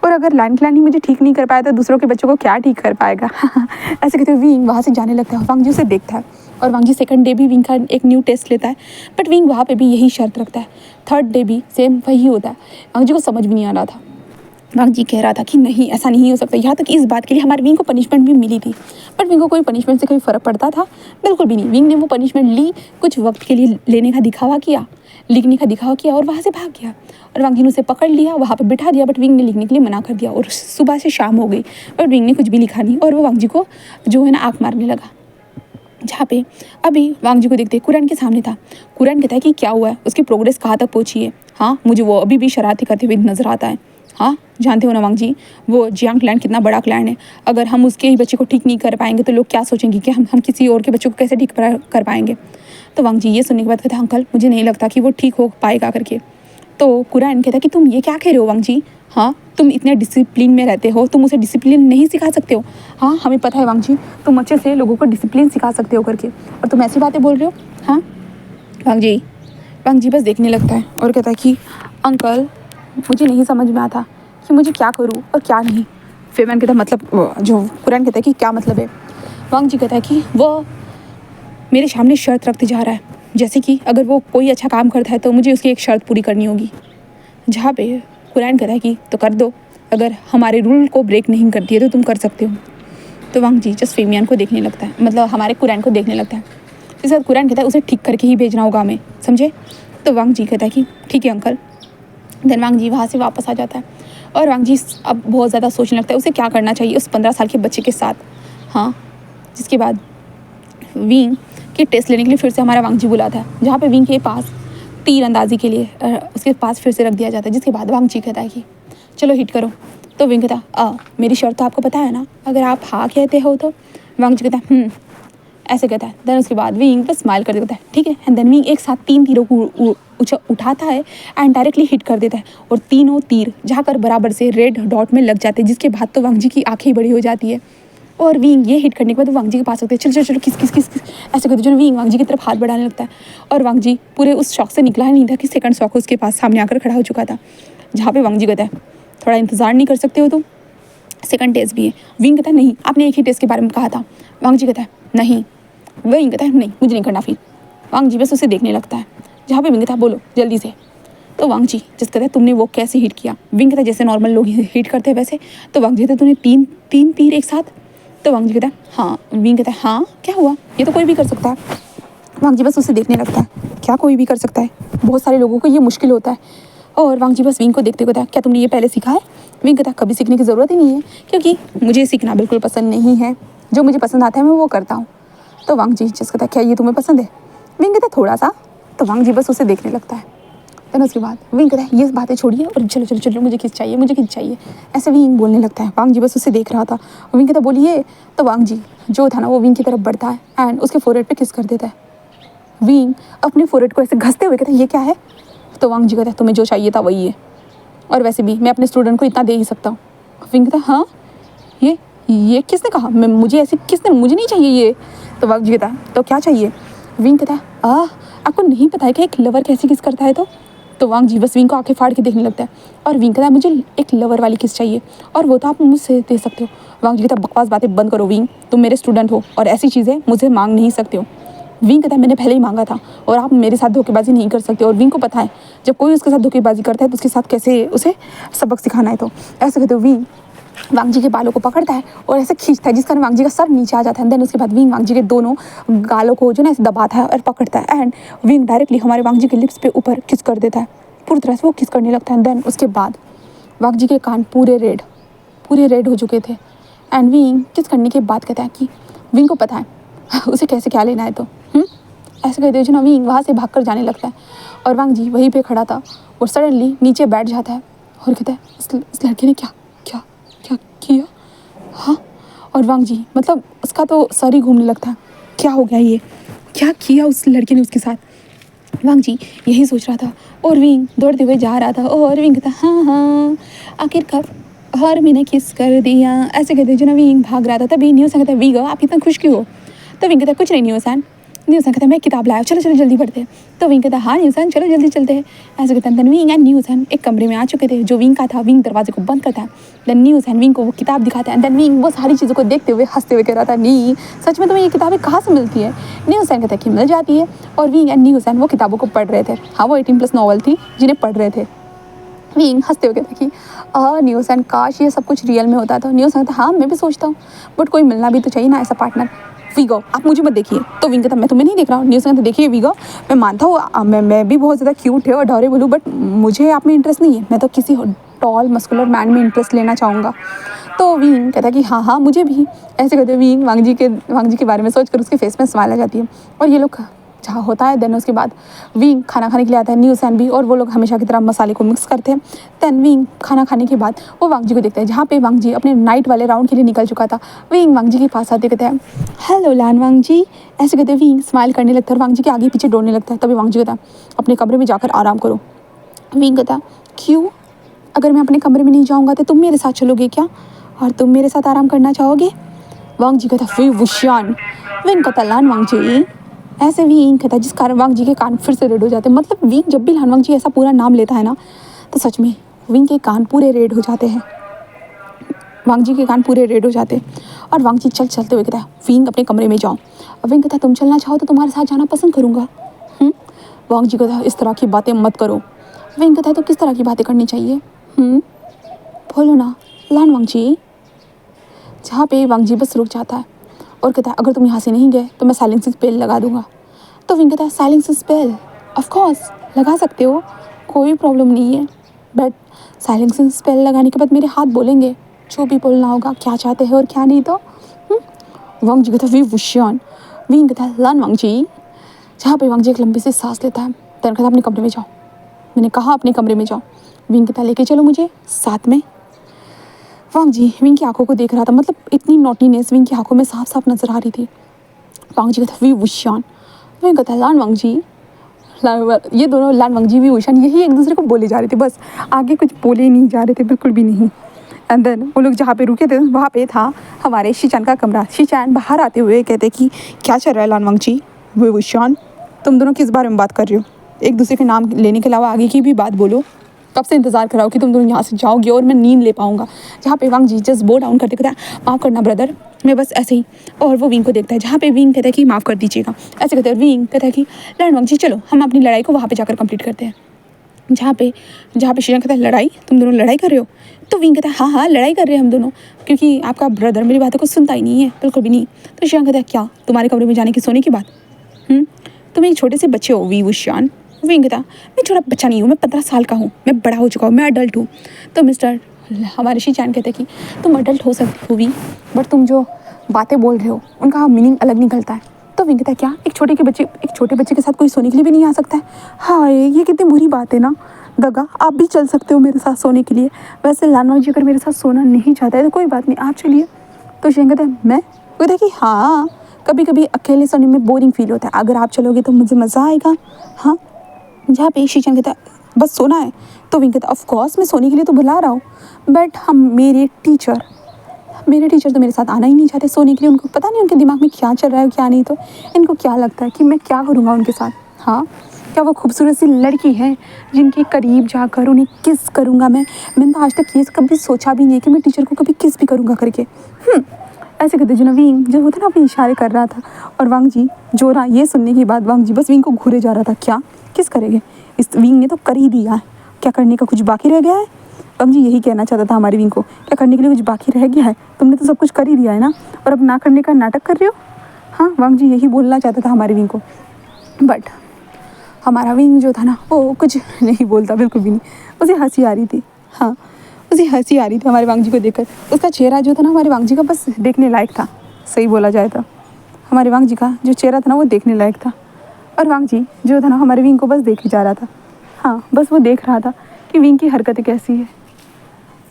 और अगर लैंड ही मुझे ठीक नहीं कर पाया तो दूसरों के बच्चों को क्या ठीक कर पाएगा ऐसे कहते हुए विंग वहाँ से जाने लगता है। वांग जी उसे देखता है, और वांग जी सेकंड डे भी विंग का एक न्यू टेस्ट लेता है, बट विंग वहाँ पे भी यही शर्त रखता है। थर्ड डे भी सेम वही होता है। वांग जी को समझ भी नहीं आ रहा था। वांग जी कह रहा था कि नहीं ऐसा नहीं हो सकता, यहाँ तक इस बात के लिए हमारे विंग को पनिशमेंट भी मिली थी, बट विंग को कोई पनिशमेंट से कोई फ़र्क पड़ता था बिल्कुल भी नहीं। विंग ने वो पनिशमेंट ली, कुछ वक्त के लिए लेने का दिखावा किया, लिखने का दिखावा किया और वहाँ से भाग गया। और वांग जी ने उसे पकड़ लिया, वहाँ पर बिठा दिया, बट विंग ने लिखने के लिए मना कर दिया और सुबह से शाम हो गई, बट विंग ने कुछ भी लिखा नहीं और वो वांग जी को जो है ना आँख मारने लगा। जहाँ पे अभी वांग जी को देखते कुरैन के सामने था। कुरैन कहता है कि क्या हुआ है, उसकी प्रोग्रेस कहाँ तक पहुँची है। हाँ मुझे वो अभी भी शरारती करते हुए नजर आता है। हाँ जानते हो ना वांग जी, वो जियांग क्लैन कितना बड़ा क्लैन है, अगर हम उसके ही बच्चे को ठीक नहीं कर पाएंगे तो लोग क्या सोचेंगे कि हम किसी और के बच्चों को कैसे ठीक कर पाएंगे। तो वांग जी ये सुनने के बाद कहते हैं अंकल मुझे नहीं लगता कि वो ठीक हो पाएगा करके। तो कुरैन कहता है कि तुम ये क्या कह रहे हो वांग जी, हाँ तुम इतने डिसिप्लिन में रहते हो, तुम उसे डिसिप्लिन नहीं सिखा सकते हो। हाँ हमें पता है वांग जी, तुम अच्छे से लोगों को डिसिप्लिन सिखा सकते हो करके, और तुम ऐसी बातें बोल रहे हो। हाँ वांग जी बस देखने लगता है और कहता है कि अंकल मुझे नहीं समझ में आता कि मुझे क्या करूँ और क्या नहीं। फिर मैंने कहता मतलब जो कुरैन कहता है कि क्या मतलब है। वांग जी कहता है कि वो मेरे सामने शर्त रखते जा रहा है, जैसे कि अगर वो कोई अच्छा काम करता है तो मुझे उसकी एक शर्त पूरी करनी होगी। जहाँ पे कुरैन कहता है कि तो कर दो, अगर हमारे रूल को ब्रेक नहीं करती है तो तुम कर सकते हो। तो वांग जी जस्ट फेमियान को देखने लगता है, मतलब हमारे कुरैन को देखने लगता है। जिसके बाद कुरैन कहता है उसे ठीक करके ही भेजना होगा हमें, समझे। तो वांग जी कहता है कि ठीक है अंकल। देन वांग जी वहाँ से वापस आ जाता है और वांग जी अब बहुत ज़्यादा सोचने लगता है उसे क्या करना चाहिए उस 15 साल के बच्चे के साथ। हाँ जिसके बाद विंग के टेस्ट लेने के लिए फिर से हमारा वांग जी बुलाता है, जहाँ पे विंग के पास तीर अंदाजी के लिए उसके पास फिर से रख दिया जाता है। जिसके बाद वांग जी कहता है कि चलो हिट करो। तो विंग कहता मेरी शर्त तो आपको पता है ना, अगर आप हाँ कहते हो तो। वांग जी कहता है ऐसे कहता है। देन उसके बाद विंग पर स्माइल कर देता है, ठीक है। एंड देन विंग एक साथ 3 तीरों को उठाता है एंड डायरेक्टली हिट कर देता है, और तीनों तीर जाकर बराबर से रेड डॉट में लग जाते हैं। जिसके बाद तो वांग जी की आंखें बड़ी हो जाती है, और विंग ये हिट करने के बाद वांग जी के पास होते हैं, चलो चलो किस किस किस किस ऐसे करते जो विंग वांग जी की तरफ हाथ बढ़ाने लगता है। और वांग जी पूरे उस शौक से निकला ही नहीं था कि सेकंड शौक उसके पास सामने आकर खड़ा हो चुका था। जहाँ पे वांग जी कहता है थोड़ा इंतज़ार नहीं कर सकते हो तुम, सेकंड टेस्ट भी है। विंग कहता है नहीं आपने एक ही टेस्ट के बारे में कहा था। वांग जी कहता है नहीं। विंग कहता है नहीं मुझे नहीं करना। फिर वांग जी बस उसे देखने लगता है, जहाँ पे विंग कहता है बोलो जल्दी से। तो वांग जी जिस कहता है तुमने वो कैसे हिट किया। विंग कहता है जैसे नॉर्मल लोग हिट करते हैं वैसे। तो वांग जी कहता है तूने तीन तीर एक साथ। तो वांग जी कहता है हाँ। विंग कहता है हाँ क्या हुआ, ये तो कोई भी कर सकता है। वांग जी बस उसे देखने लगता है, क्या कोई भी कर सकता है, बहुत सारे लोगों को ये मुश्किल होता है। और वांग जी बस विंग को देखते कहता है क्या तुमने ये पहले सीखा है। विंग कहता है कभी सीखने की ज़रूरत ही नहीं है, क्योंकि मुझे सीखना बिल्कुल पसंद नहीं है, जो मुझे पसंद आता है मैं वो करता हूँ। तो वांग जी जिस कहता है क्या ये तुम्हें पसंद है। विंग कहता है थोड़ा सा। तो वांग जी बस उसे देखने लगता है। देन उसके बाद विंग कहता है ये बातें छोड़िए और चलो चलो चलो मुझे किस चाहिए, मुझे किस चाहिए, ऐसे विंग बोलने लगता है। वांग जी बस उसे देख रहा था। विंग कहता बोलिए। तो वांग जी जो था ना वो विंग की तरफ बढ़ता है एंड उसके फोरहेड पे किस कर देता है। विंग अपने फोरहेड को ऐसे घसते हुए कहता है ये क्या है। तो वांग जी कहता है तुम्हें जो चाहिए था वही है, और वैसे भी मैं अपने स्टूडेंट को इतना दे ही सकता हूँ। विंग कहता है हाँ ये किसने कहा, मैं मुझे ऐसे किसने, मुझे नहीं चाहिए ये। तो वांग जी कहता है तो क्या चाहिए। विंग कहता है आपको नहीं पता है कि एक लवर कैसे किस करता है। तो वांग जी बस विंग को आंखें फाड़ के देखने लगता है और विंग कहता है मुझे एक लवर वाली किस चाहिए और वो तो आप मुझसे दे सकते हो। वांग जी कहता है बकवास बातें बंद करो विंग, तुम मेरे स्टूडेंट हो और ऐसी चीज़ें मुझे मांग नहीं सकते हो। विंग कहता है मैंने पहले ही मांगा था और आप मेरे साथ धोखेबाजी नहीं कर सकते। और विंग को पता है जब कोई उसके साथ धोखेबाजी करता है तो उसके साथ कैसे उसे सबक सिखाना है। तो ऐसे कहते हो विंग वांग जी के बालों को पकड़ता है और ऐसे खींचता है जिस कारण वांग जी का सर नीचे आ जाता है। देन उसके बाद विंग वांग जी के दोनों गालों को जो ना ऐसे दबाता है और पकड़ता है एंड विंग डायरेक्टली हमारे वांग जी के लिप्स पे ऊपर किस कर देता है, पूरी तरह से वो किस करने लगता है। देन उसके बाद वांग जी के कान पूरे रेड हो चुके थे एंड विंग किस करने के बाद कहता है कि विंग को पता है उसे कैसे क्या लेना है। तो ऐसे कहते जो ना विंग वहाँ से भाग कर जाने लगता है और वांग जी वहीं पे खड़ा था और सडनली नीचे बैठ जाता है और कहता है इस लड़के ने क्या क्या क्या किया। हाँ, और वांग जी मतलब उसका तो सर ही घूमने लगता है, क्या हो गया ये, क्या किया उस लड़के ने उसके साथ। वांग जी यही सोच रहा था और विंग दौड़ते हुए जा रहा था और विंग कहता हाँ आखिरकार और मैंने किस कर दिया। ऐसे कहते जो ना विंग भाग रहा था तभी न्यूसन कहता है विंग आप इतना खुश क्यों हो। तो विंग कहता कुछ नहीं न्यूसन कहता है मैं किताब लाया, चलो चलो जल्दी पढ़ते हैं। तो विंग कहता हाँ न्यूसन चलो जल्दी चलते हैं। ऐसे कहते हैं देन विंग एंड न्यूसन एक कमरे में आ चुके थे जो विंग का था। विंग दरवाजे को बंद करता है, देन न्यूसन विंग को वो किताब दिखाता है। देन विंग वो सारी चीज़ों को देखते हुए हंसते हुए कह रहा था नी सच में तुम्हें ये किताबें कहाँ से मिलती है। न्यूसन कहता है कि मिल जाती है और विंग एंड न्यूसन वो किताबों को पढ़ रहे थे। हाँ वो 18+ नॉवल थी जिन्हें पढ़ रहे थे। विंग हंसते हुए कहता कि न्यूसन काश ये सब कुछ रियल में होता। तो न्यूसन कहता हाँ मैं भी सोचता हूँ बट कोई मिलना भी तो चाहिए ना ऐसा पार्टनर। वीगो आप मुझे मत देखिए। तो विंग कहता मैं तुम्हें नहीं देख रहा हूँ। न्यूसन कहता देखिए वीगो मैं मानता हूँ मैं भी बहुत ज़्यादा क्यूट है और अडोरेबल हूँ बट मुझे आप में इंटरेस्ट नहीं है, मैं तो किसी टॉल मस्कुलर मैन में इंटरेस्ट लेना चाहूँगा। तो विंग कहता कि हाँ मुझे भी। ऐसे कहते विंग वांग जी के बारे में सोच कर उसके फेस में स्माइल आ जाती है और ये लोग जहाँ होता है। देन उसके बाद विंग खाना खाने के लिए आता है न्यूसन भी और वो लोग हमेशा की तरह मसाले को मिक्स करते हैं। देन विंग खाना खाने के बाद वो वांग जी को देखता है जहाँ पे वांग जी अपने नाइट वाले राउंड के लिए निकल चुका था। विंग वांग जी के पास आते कहते हैं हेलो लैन वांग जी। ऐसे कहते विंग स्माइल करने लगता है और वांग जी के आगे पीछे दौड़ने लगता है। तभी वांग जी कहता है अपने कमरे में जाकर आराम करो। विंग कहता क्यों, अगर मैं अपने कमरे में नहीं जाऊँगा तो तुम मेरे साथ चलोगे क्या और तुम मेरे साथ आराम करना चाहोगे। वांग जी कहता फिर वुशियान। विंग कहता लान वांग जी। ऐसे विंग कहता जिस कारण वांग जी के कान फिर से रेड हो जाते हैं। मतलब विंग जब भी लान वांग जी ऐसा पूरा नाम लेता है ना तो सच में विंग के कान पूरे रेड हो जाते हैं। वांग जी के कान पूरे रेड हो जाते हैं और वांग जी चलते हुए कहता है विंग अपने कमरे में जाओ। और विंग कहता तुम चलना चाहो तो तुम्हारे साथ जाना पसंद करूँगा। वांग जी कहता है इस तरह की बातें मत करो। विंग कहता है तो किस तरह की बातें करनी चाहिए बोलो ना लान वांग जी। जहाँ पे वांग जी बस रुक जाता है और कहता है अगर तुम यहाँ से नहीं गए तो मैं साइलेंसिंग स्पेल लगा दूंगा। तो विंग कहता है साइलेंसिंग स्पेल ऑफ कोर्स लगा सकते हो, कोई प्रॉब्लम नहीं है बट साइलेंसिंग स्पेल लगाने के बाद मेरे हाथ बोलेंगे जो भी बोलना होगा क्या चाहते हैं और क्या नहीं। तो वांग जी कहता है वी वुशियान। विंग कहता है लान वांग जी। जहाँ पे वांग जी एक लंबी सी सांस लेता है तो कहता अपने कमरे में जाओ। मैंने कहा अपने कमरे में जाओ। विंग कहता लेके चलो मुझे साथ में। वांग जी विंग की आंखों को देख रहा था, मतलब इतनी नॉटीनेस विंग की आंखों में साफ साफ नजर आ रही थी। वांग जी कहता वी वुशियान। विंग कहता लान वांग जी। ये दोनों लान वांग जी वी वुशियान यही एक दूसरे को बोले जा रहे थे, बस आगे कुछ बोले नहीं जा रहे थे बिल्कुल भी नहीं। एंड देन वो लोग जहाँ पे रुके थे वहाँ पे था हमारे शीचान का कमरा। शीचान बाहर आते हुए कहते कि क्या चल रहा है लान वांग जी वी वुशियान, तुम दोनों किस बारे में बात कर रहे हो, एक दूसरे के नाम लेने के अलावा आगे की भी बात बोलो। कब से इंतज़ार कर रहा हूँ कि तुम दोनों यहाँ से जाओगे और मैं नींद ले पाऊँगा। जहाँ पे वांग जी जस्ट बो डाउन करते कहता है माफ़ करना ब्रदर मैं बस ऐसे ही। और वो विंग को देखता है जहाँ पे विंग कहता है कि माफ़ कर दीजिएगा। ऐसे कहते हैं विंग कहता है कि लैन वांग जी चलो हम अपनी लड़ाई को वहाँ पे जाकर कंप्लीट करते हैं। जहाँ पे शीजान कहता है लड़ाई, तुम दोनों लड़ाई कर रहे हो। तो विंग कहता है हाँ लड़ाई कर रहे हैं हम दोनों क्योंकि आपका ब्रदर मेरी बातों को सुनता ही नहीं है बिल्कुल भी नहीं। तो शीजान कहता है क्या तुम्हारे कमरे में जाने की सोने की बात, तुम एक छोटे से बच्चे हो वी वुशियान। विंग कहता मैं छोटा बच्चा नहीं हूँ, मैं 15 साल का हूँ, मैं बड़ा हो चुका हूँ, मैं अडल्ट हूँ। तो मिस्टर हमारे शीचान कहते कि तुम अडल्ट हो सकती हो वी बट तुम जो बातें बोल रहे हो उनका मीनिंग अलग निकलता है। तो विंग कहता है क्या एक छोटे बच्चे के साथ कोई सोने के लिए भी नहीं आ सकता है? हाँ ये कितनी बुरी बात है ना दगा, आप भी चल सकते हो मेरे साथ सोने के लिए। वैसे लानवांग जी अगर मेरे साथ सोना नहीं चाहता है तो कोई बात नहीं, आप चलिए। तो शीशंग कहता है मैं? वो कहता है कि हाँ कभी कभी अकेले सोने में बोरिंग फील होता है, अगर आप चलोगे तो मुझे मज़ा आएगा। हाँ जहाँ पे शीशंग कहता है बस सोना है, तो विंग कहता है ऑफ कोर्स मैं सोने के लिए तो बुला रहा हूँ, बट हम मेरे टीचर तो मेरे साथ आना ही नहीं चाहते सोने के लिए। उनको पता नहीं उनके दिमाग में क्या चल रहा है क्या नहीं, तो इनको क्या लगता है कि मैं क्या करूँगा उनके साथ। हाँ क्या वो खूबसूरत सी लड़की है जिनके करीब जाकर उन्हें किस करूँगा मैंने तो आज तक ये कभी सोचा भी नहीं है कि मैं टीचर को कभी किस भी करूँगा करके। ऐसे कहते जो ना विंग जो होता ना अपने इशारे कर रहा था, और वांग जी जो ना ये सुनने के बाद वांग जी बस विंग को घूरे जा रहा था, क्या किस करेंगे, इस विंग ने तो कर ही दिया है, क्या करने का कुछ बाकी रह गया है। वांग जी यही कहना चाहता था हमारे विंग को, क्या करने के लिए कुछ बाकी रह गया है, तुमने तो सब कुछ कर ही दिया है ना, और अब ना करने का नाटक कर रहे हो। हाँ वांग जी यही बोलना चाहता था हमारे विंग को, बट हमारा विंग जो था ना वो कुछ नहीं बोलता, बिल्कुल भी नहीं। उसे हंसी आ रही थी, हाँ उसे हंसी आ रही थी हमारे वांग जी को देखकर। उसका चेहरा जो था ना हमारे वांग जी का बस देखने लायक था, सही बोला जाए तो हमारे वांग जी का जो चेहरा था ना वो देखने लायक था, और वांग जी जो था ना हमारे विंग को बस देखे जा रहा था। हाँ बस वो देख रहा था कि विंग की हरकतें कैसी है,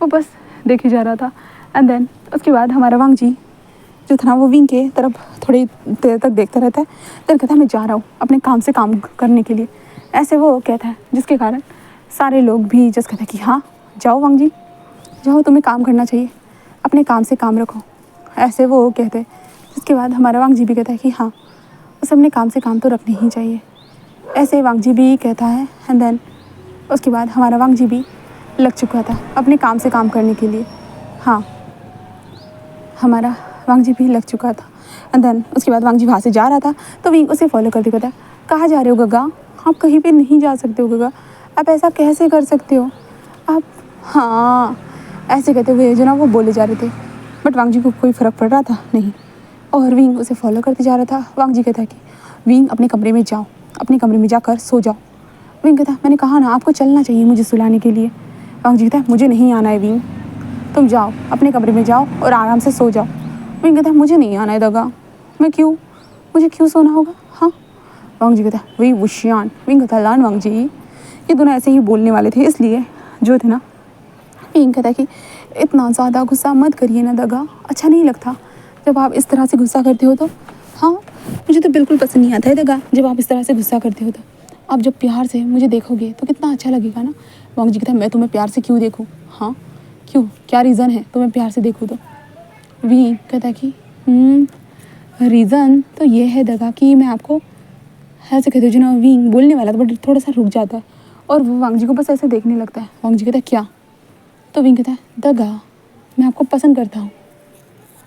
वो बस देखे जा रहा था। एंड देन उसके बाद हमारा वांग जी जो था ना वो विंग के तरफ थोड़ी देर तक देखता रहता है, फिर कहता है मैं जा रहा हूँ अपने काम से काम करने के लिए। ऐसे वो कहता है जिसके कारण सारे लोग भी जस्ट कहते हैं कि हाँ जाओ वांग जी जाओ, तुम्हें काम करना चाहिए, अपने काम से काम रखो। ऐसे वो कहते हैं, जिसके बाद हमारा वांग जी भी कहता है कि हाँ उसे अपने काम से काम तो रखने ही चाहिए। ऐसे वांग जी भी कहता है। एंड देन उसके बाद हमारा वांग जी भी लग चुका था अपने काम से काम करने के लिए। हाँ हमारा वांग जी भी लग चुका था। एंड देन उसके बाद वांग जी वहाँ से जा रहा था, तो विंग उसे फॉलो करते कहता है कहाँ जा रहे हो गगा, आप कहीं पे नहीं जा सकते हो गगा, आप ऐसा कैसे कर सकते हो आप। हाँ ऐसे कहते हुए जो ना वो बोले जा रहे थे, बट वांग जी को कोई फ़र्क पड़ रहा था नहीं, और विंग उसे फॉलो करते जा रहा था। वांग जी कहता है कि विंग अपने कमरे में जाओ, अपने कमरे में जाकर सो जाओ। विंग कहता है मैंने कहा ना आपको चलना चाहिए मुझे सुलाने के लिए। वांग जी कहता है मुझे नहीं आना है विंग, तुम जाओ अपने कमरे में जाओ और आराम से सो जाओ। विंग कहता है मुझे नहीं आना है दगा, मैं क्यों, मुझे क्यों सोना होगा। हाँ वांग जी कहता है वही वुशियान। विंग कहता है लान वांग जी, ये दोनों ऐसे ही बोलने वाले थे, इसलिए जो थे ना विंग कहता है कि इतना ज़्यादा गुस्सा मत करिए ना दगा, अच्छा नहीं लगता जब आप इस तरह से गुस्सा करते हो तो। हाँ मुझे तो बिल्कुल पसंद नहीं आता है दगा जब आप इस तरह से गुस्सा करते हो तो, आप जब प्यार से मुझे देखोगे तो कितना अच्छा लगेगा ना। वांग जी कहता है मैं तुम्हें प्यार से क्यों देखूँ, हाँ क्यों, क्या रीज़न है तुम्हें प्यार से देखूँ तो। विंग कहता है कि रीज़न तो ये है दगा कि मैं आपको, ऐसे कहते हो जो ना विंग बोलने वाला था बट थोड़ा सा रुक जाता है, और वो वांग जी को बस ऐसे देखने लगता है। वांग जी कहता है क्या, तो विंग कहता है दगा मैं आपको पसंद करता हूँ।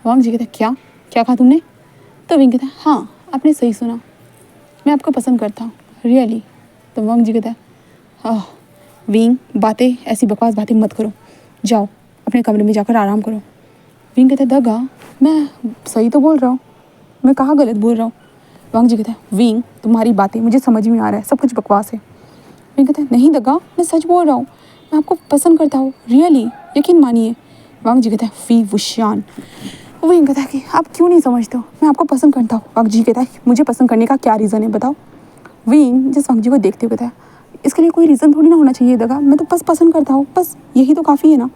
वांग जी कहता है क्या, क्या कहा तुमने, तो विंग कहता है हाँ आपने सही सुना, मैं आपको पसंद करता हूँ रियली। तो वांग जी कहता है विंग बातें ऐसी बकवास बातें मत करो, जाओ अपने कमरे में जाकर आराम करो। विंग कहता है दगा मैं सही तो बोल रहा हूँ, मैं कहाँ गलत बोल रहा हूँ। वांग जी कहता है विंग तुम्हारी बातें मुझे समझ में आ रहा है, सब कुछ बकवास है। विंग कहता है नहीं दगा मैं सच बोल रहा हूँ, मैं आपको पसंद करता हूँ रियली, यकीन मानिए। वांग जी कहता है फी वुशियान। विंग कहता है कि आप क्यों नहीं समझते हो, मैं आपको पसंद करता हूँ। वांग जी कहता है मुझे पसंद करने का क्या रीज़न है बताओ। विंग जिस वांग जी को देखते हुए कहता है इसके लिए कोई रीज़न थोड़ी ना होना चाहिए दगा, मैं तो बस पसंद करता हूँ, बस यही तो काफ़ी है ना।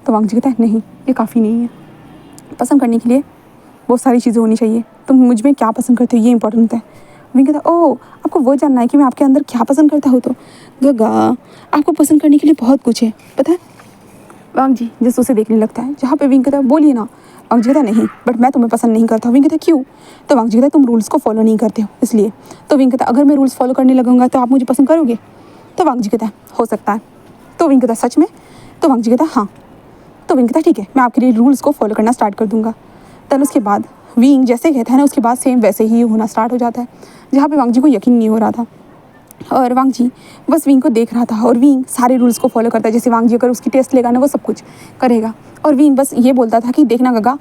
तो वांग जी कहता है नहीं ये काफ़ी नहीं है, पसंद करने के लिए बहुत सारी चीज़ें होनी चाहिए, तुम मुझ में क्या पसंद करते हो ये इंपॉर्टेंट है। विंग कहता है ओह आपको वो जानना है कि मैं आपके अंदर क्या पसंद करता हूँ, तो गगा आपको पसंद करने के लिए बहुत कुछ है पता है। वांग जी जैसे उसे देखने लगता है, जहाँ पे विंग कहता है बोलिए ना। वांग जी कहता है नहीं बट मैं तुम्हें पसंद नहीं करता। विंग कहता है क्यों, तो वांग जी कहता है तुम रूल्स को फॉलो नहीं करते हो इसलिए। तो विंग कहता है अगर मैं रूल्स फॉलो करने लगूंगा तो आप मुझे पसंद करोगे। तो वांग जी कहता है हो सकता है। तो विंग कहता है सच में, तो वांग जी कहता है हाँ। तो विंग कहता है ठीक है मैं आपके लिए रूल्स को फॉलो करना स्टार्ट कर दूंगा। तब उसके बाद विंग जैसे कहता है ना उसके बाद सेम वैसे ही होना स्टार्ट हो जाता है, जहाँ पे वांग जी को यकीन नहीं हो रहा था, और वांग जी बस विंग को देख रहा था, और विंग सारे रूल्स को फॉलो करता है, जैसे वांग जी अगर उसकी टेस्ट लेगा ना वो सब कुछ करेगा, और विंग बस ये बोलता था कि देखना गगा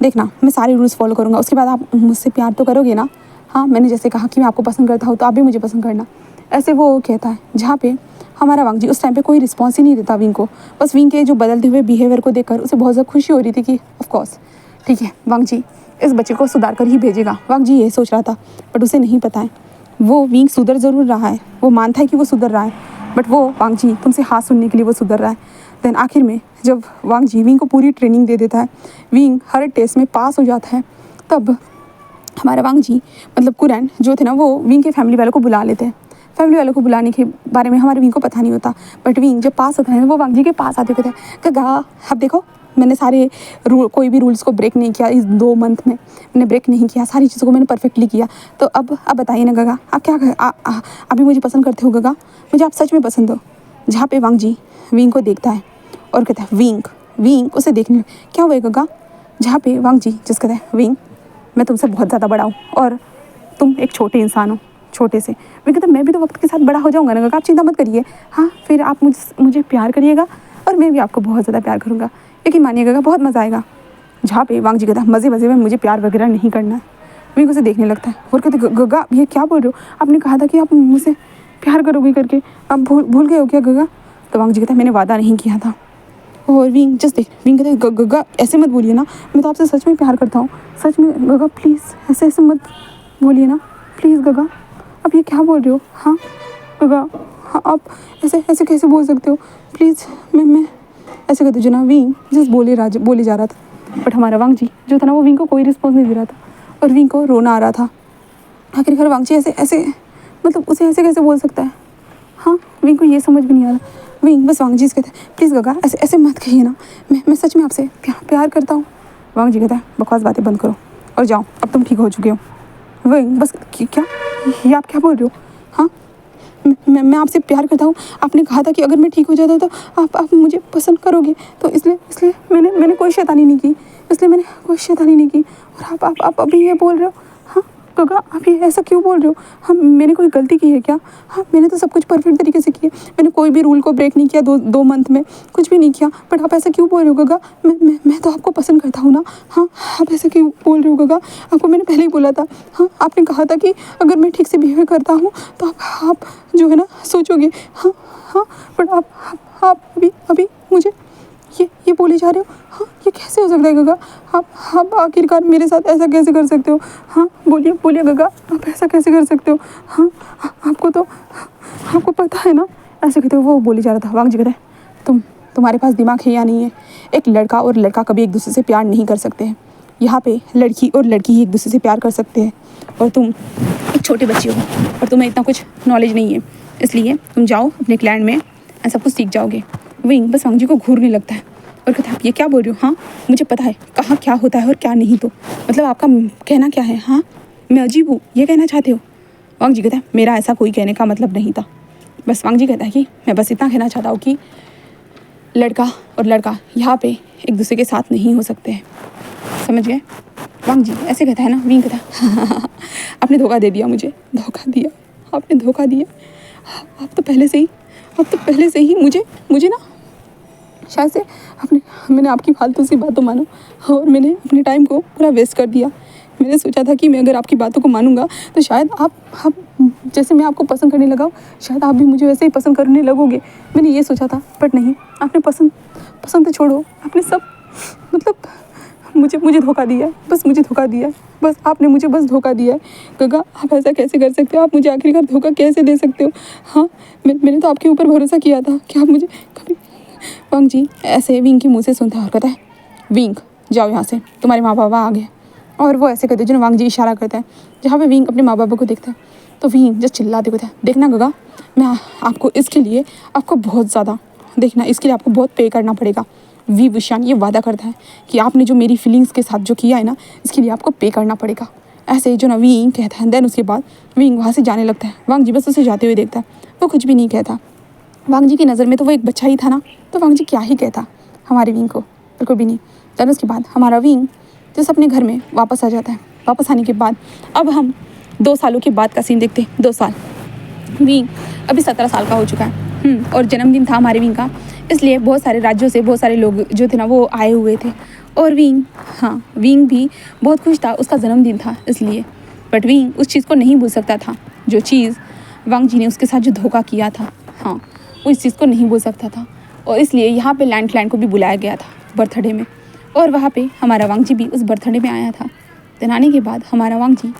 देखना मैं सारे रूल्स फॉलो करूँगा, उसके बाद आप मुझसे प्यार तो करोगे ना। हाँ मैंने जैसे कहा कि मैं आपको पसंद करता हूँ तो आप भी मुझे पसंद करना, ऐसे वो कहता है। जहाँ पे हमारा वांग जी उस टाइम पे कोई रिस्पॉन्स ही नहीं देता विंग को, बस विंग के जो बदलते हुए बिहेवियर को देखकर उसे बहुत ज़्यादा खुशी हो रही थी कि ऑफकोर्स ठीक है वांग जी इस बच्चे को सुधार कर ही भेजेगा। वांग जी ये सोच रहा था, बट उसे नहीं पता है वो विंग सुधर ज़रूर रहा है, वो मानता है कि वो सुधर रहा है, बट वो वांग जी तुमसे हाथ सुनने के लिए वो सुधर रहा है। देन आखिर में जब वांग जी विंग को पूरी ट्रेनिंग दे देता है, विंग हर टेस्ट में पास हो जाता है, तब हमारा वांग जी मतलब कुरैन जो थे ना वो विंग के फैमिली वालों को बुला लेते हैं। फैमिली वालों को बुलाने के बारे में हमारे विंग को पता नहीं होता, बट विंग जब पास होता है वो वांग जी के पास आते कहते हैं गगा अब देखो मैंने सारे कोई भी रूल्स को ब्रेक नहीं किया, इस 2 मंथ में मैंने ब्रेक नहीं किया, सारी चीज़ों को मैंने परफेक्टली किया। तो अब बताइए ना गगा आप क्या अभी मुझे पसंद करते हो गगा, मुझे आप सच में पसंद हो। जहाँ पे वांग जी विंग को देखता है और कहता है विंग उसे देखने क्या हुआ गगा। जहाँ पे वांग जी जिस कहता है विंग मैं तुमसे बहुत ज़्यादा बड़ा हूँ और तुम एक छोटे इंसान हो, छोटे से। मैं कहता मैं भी तो वक्त के साथ बड़ा हो जाऊँगा ना गगा, आप चिंता मत करिए। हाँ फिर आप मुझे प्यार करिएगा और मैं भी आपको बहुत ज़्यादा प्यार करूँगा, लेकिन मानिएगा बहुत मज़ा आएगा। जहाँ पे वांग जी कहता है मज़े में मुझे प्यार वगैरह नहीं करना है। विंग उसे देखने लगता है और कहते गगा ये क्या बोल रहे हो, आपने कहा था कि आप मुझसे प्यार करोगे करके, आप भूल गए हो क्या गगा। तो वांग जी कहता है मैंने वादा नहीं किया था। और विंग जस्ट देख, विंग कहते हैं गगा ऐसे मत बोलिए ना, मैं तो आपसे सच में प्यार करता हूँ, सच में गगा प्लीज़ ऐसे मत बोलिए ना प्लीज़ गगा, आप ये क्या बोल रहे हो। हाँ गगा हाँ आप ऐसे कैसे बोल सकते हो प्लीज़, मैं ऐसे कहते जो ना विंग जस्ट बोले जा रहा था, बट हमारा वांग जी जो था ना वो विंग को कोई रिस्पॉन्स नहीं दे रहा था और विंग को रोना आ रहा था। आखिरकार वांग जी ऐसे मतलब उसे ऐसे कैसे बोल सकता है। हाँ विंग को ये समझ भी नहीं आ रहा। विंग बस वांग जी से कहता है प्लीज़ गगा ऐसे मत कहिए ना, मैं सच में आपसे प्यार करता हूँ। वांग जी कहता है बकवास बातें बंद करो और जाओ, अब तुम ठीक हो चुके हो। विंग बस क्या ये आप क्या बोल रहे हो। हाँ मैं आपसे प्यार करता हूँ, आपने कहा था कि अगर मैं ठीक हो जाता तो आप मुझे पसंद करोगे, तो इसलिए मैंने कोई शैतानी नहीं की, और आप अभी ये बोल रहे हो। हाँ गगा आप ये ऐसा क्यों बोल रहे हो। हाँ मैंने कोई गलती की है क्या। हाँ मैंने तो सब कुछ परफेक्ट तरीके से किया, मैंने कोई भी रूल को ब्रेक नहीं किया, 2 मंथ में कुछ भी नहीं किया, बट आप ऐसा क्यों बोल रहे हो गगा। मैं तो आपको पसंद करता हूँ ना। हाँ आप ऐसा क्यों बोल रहे हो गगा, आपको मैंने पहले ही बोला था। हाँ आपने कहा था कि अगर मैं ठीक से बिहेव करता हूँ तो आप जो है ना सोचोगे। हाँ बट आप अभी मुझे ये बोले जा रहे हो। हाँ ये कैसे हो सकता है गगा, आप आखिरकार मेरे साथ ऐसा कैसे कर सकते हो। हाँ बोलिए गगा आप ऐसा कैसे कर सकते हो। हाँ आपको पता है ना, ऐसे कहते हो वो बोले जा रहा था। वांग जी कहते हैं तुम्हारे पास दिमाग है या नहीं है, एक लड़का और लड़का कभी एक दूसरे से प्यार नहीं कर सकते हैं, यहाँ पे लड़की और लड़की ही एक दूसरे से प्यार कर सकते हैं, और तुम एक छोटे बच्चे हो और तुम्हें इतना कुछ नॉलेज नहीं है, इसलिए तुम जाओ अपने क्लैन में एंड सब कुछ सीख जाओगे। विंग बस वांग जी को घूरने लगता है और कहता है आप ये क्या बोल रहे हो। हाँ मुझे पता है कहाँ क्या होता है और क्या नहीं, तो मतलब आपका कहना क्या है। हाँ मैं अजीब हूँ ये कहना चाहते हो। वांग जी कहता है मेरा ऐसा कोई कहने का मतलब नहीं था, बस वांग जी कहता है कि मैं बस इतना कहना चाहता हूँ कि लड़का और लड़का यहाँ पे एक दूसरे के साथ नहीं हो सकते हैं, समझ गए। वांग जी ऐसे कहता है ना। विंग कहता है आपने धोखा दे दिया, मुझे आपने धोखा दिया। आप तो पहले से ही मुझे ना शायद से मैंने आपकी फालतू सी बातों मानो और मैंने अपने टाइम को पूरा वेस्ट कर दिया। मैंने सोचा था कि मैं अगर आपकी बातों को मानूंगा तो शायद आप जैसे मैं आपको पसंद करने लगा शायद आप भी मुझे वैसे ही पसंद करने लगोगे, मैंने ये सोचा था। बट नहीं, आपने पसंद तो छोड़ो, आपने सब मतलब मुझे धोखा दिया है, बस आपने मुझे बस धोखा दिया है। गगा आप ऐसा कैसे कर सकते हो, आप मुझे आखिरकार धोखा कैसे दे सकते हो। हाँ मैंने तो आपके ऊपर भरोसा किया था कि आप मुझे कभी। वांग जी ऐसे विंग के मुँह से सुनता है और कहता है विंग जाओ यहाँ से, तुम्हारे माँ बाप आ गए। और वो ऐसे कहते हैं जो वांग जी इशारा करता है जहाँ पे विंग अपने माँ बाप को देखता है, तो विंग जस्ट चिल्लाते कहता है देखना गगा मैं आपको इसके लिए आपको बहुत ज़्यादा देखना, इसके लिए आपको बहुत पे करना पड़ेगा। वी विशान ये वादा करता है कि आपने जो मेरी फीलिंग्स के साथ जो किया है ना, इसके लिए आपको पे करना पड़ेगा। ऐसे जो ना विंग कहता है। देन उसके बाद विंग वहाँ से जाने लगता है। वांग जी बस उसे जाते हुए देखता है, वो कुछ भी नहीं कहता। वांग जी की नज़र में तो वो एक बच्चा ही था ना, तो वांग जी क्या ही कहता हमारे विंग को, बिल्कुल भी नहीं। देन उसके बाद हमारा विंग जैसे अपने घर में वापस आ जाता है। वापस आने के बाद अब हम 2 सालों के बाद का सीन देखते हैं। 2 साल, विंग अभी 17 साल का हो चुका है और जन्मदिन था हमारे विंग का, इसलिए बहुत सारे राज्यों से बहुत सारे लोग जो थे ना वो आए हुए थे। और विंग भी बहुत खुश था, उसका जन्मदिन था इसलिए। बट विंग उस चीज़ को नहीं भूल सकता था, जो चीज़ वांग जी ने उसके साथ जो धोखा किया था। हाँ वो इस चीज़ को नहीं भूल सकता था, और इसलिए यहाँ पे लैंड को भी बुलाया गया था बर्थडे में, और वहाँ पे हमारा वांग जी भी उस बर्थडे में आया था। देन आने के बाद हमारा वांगजी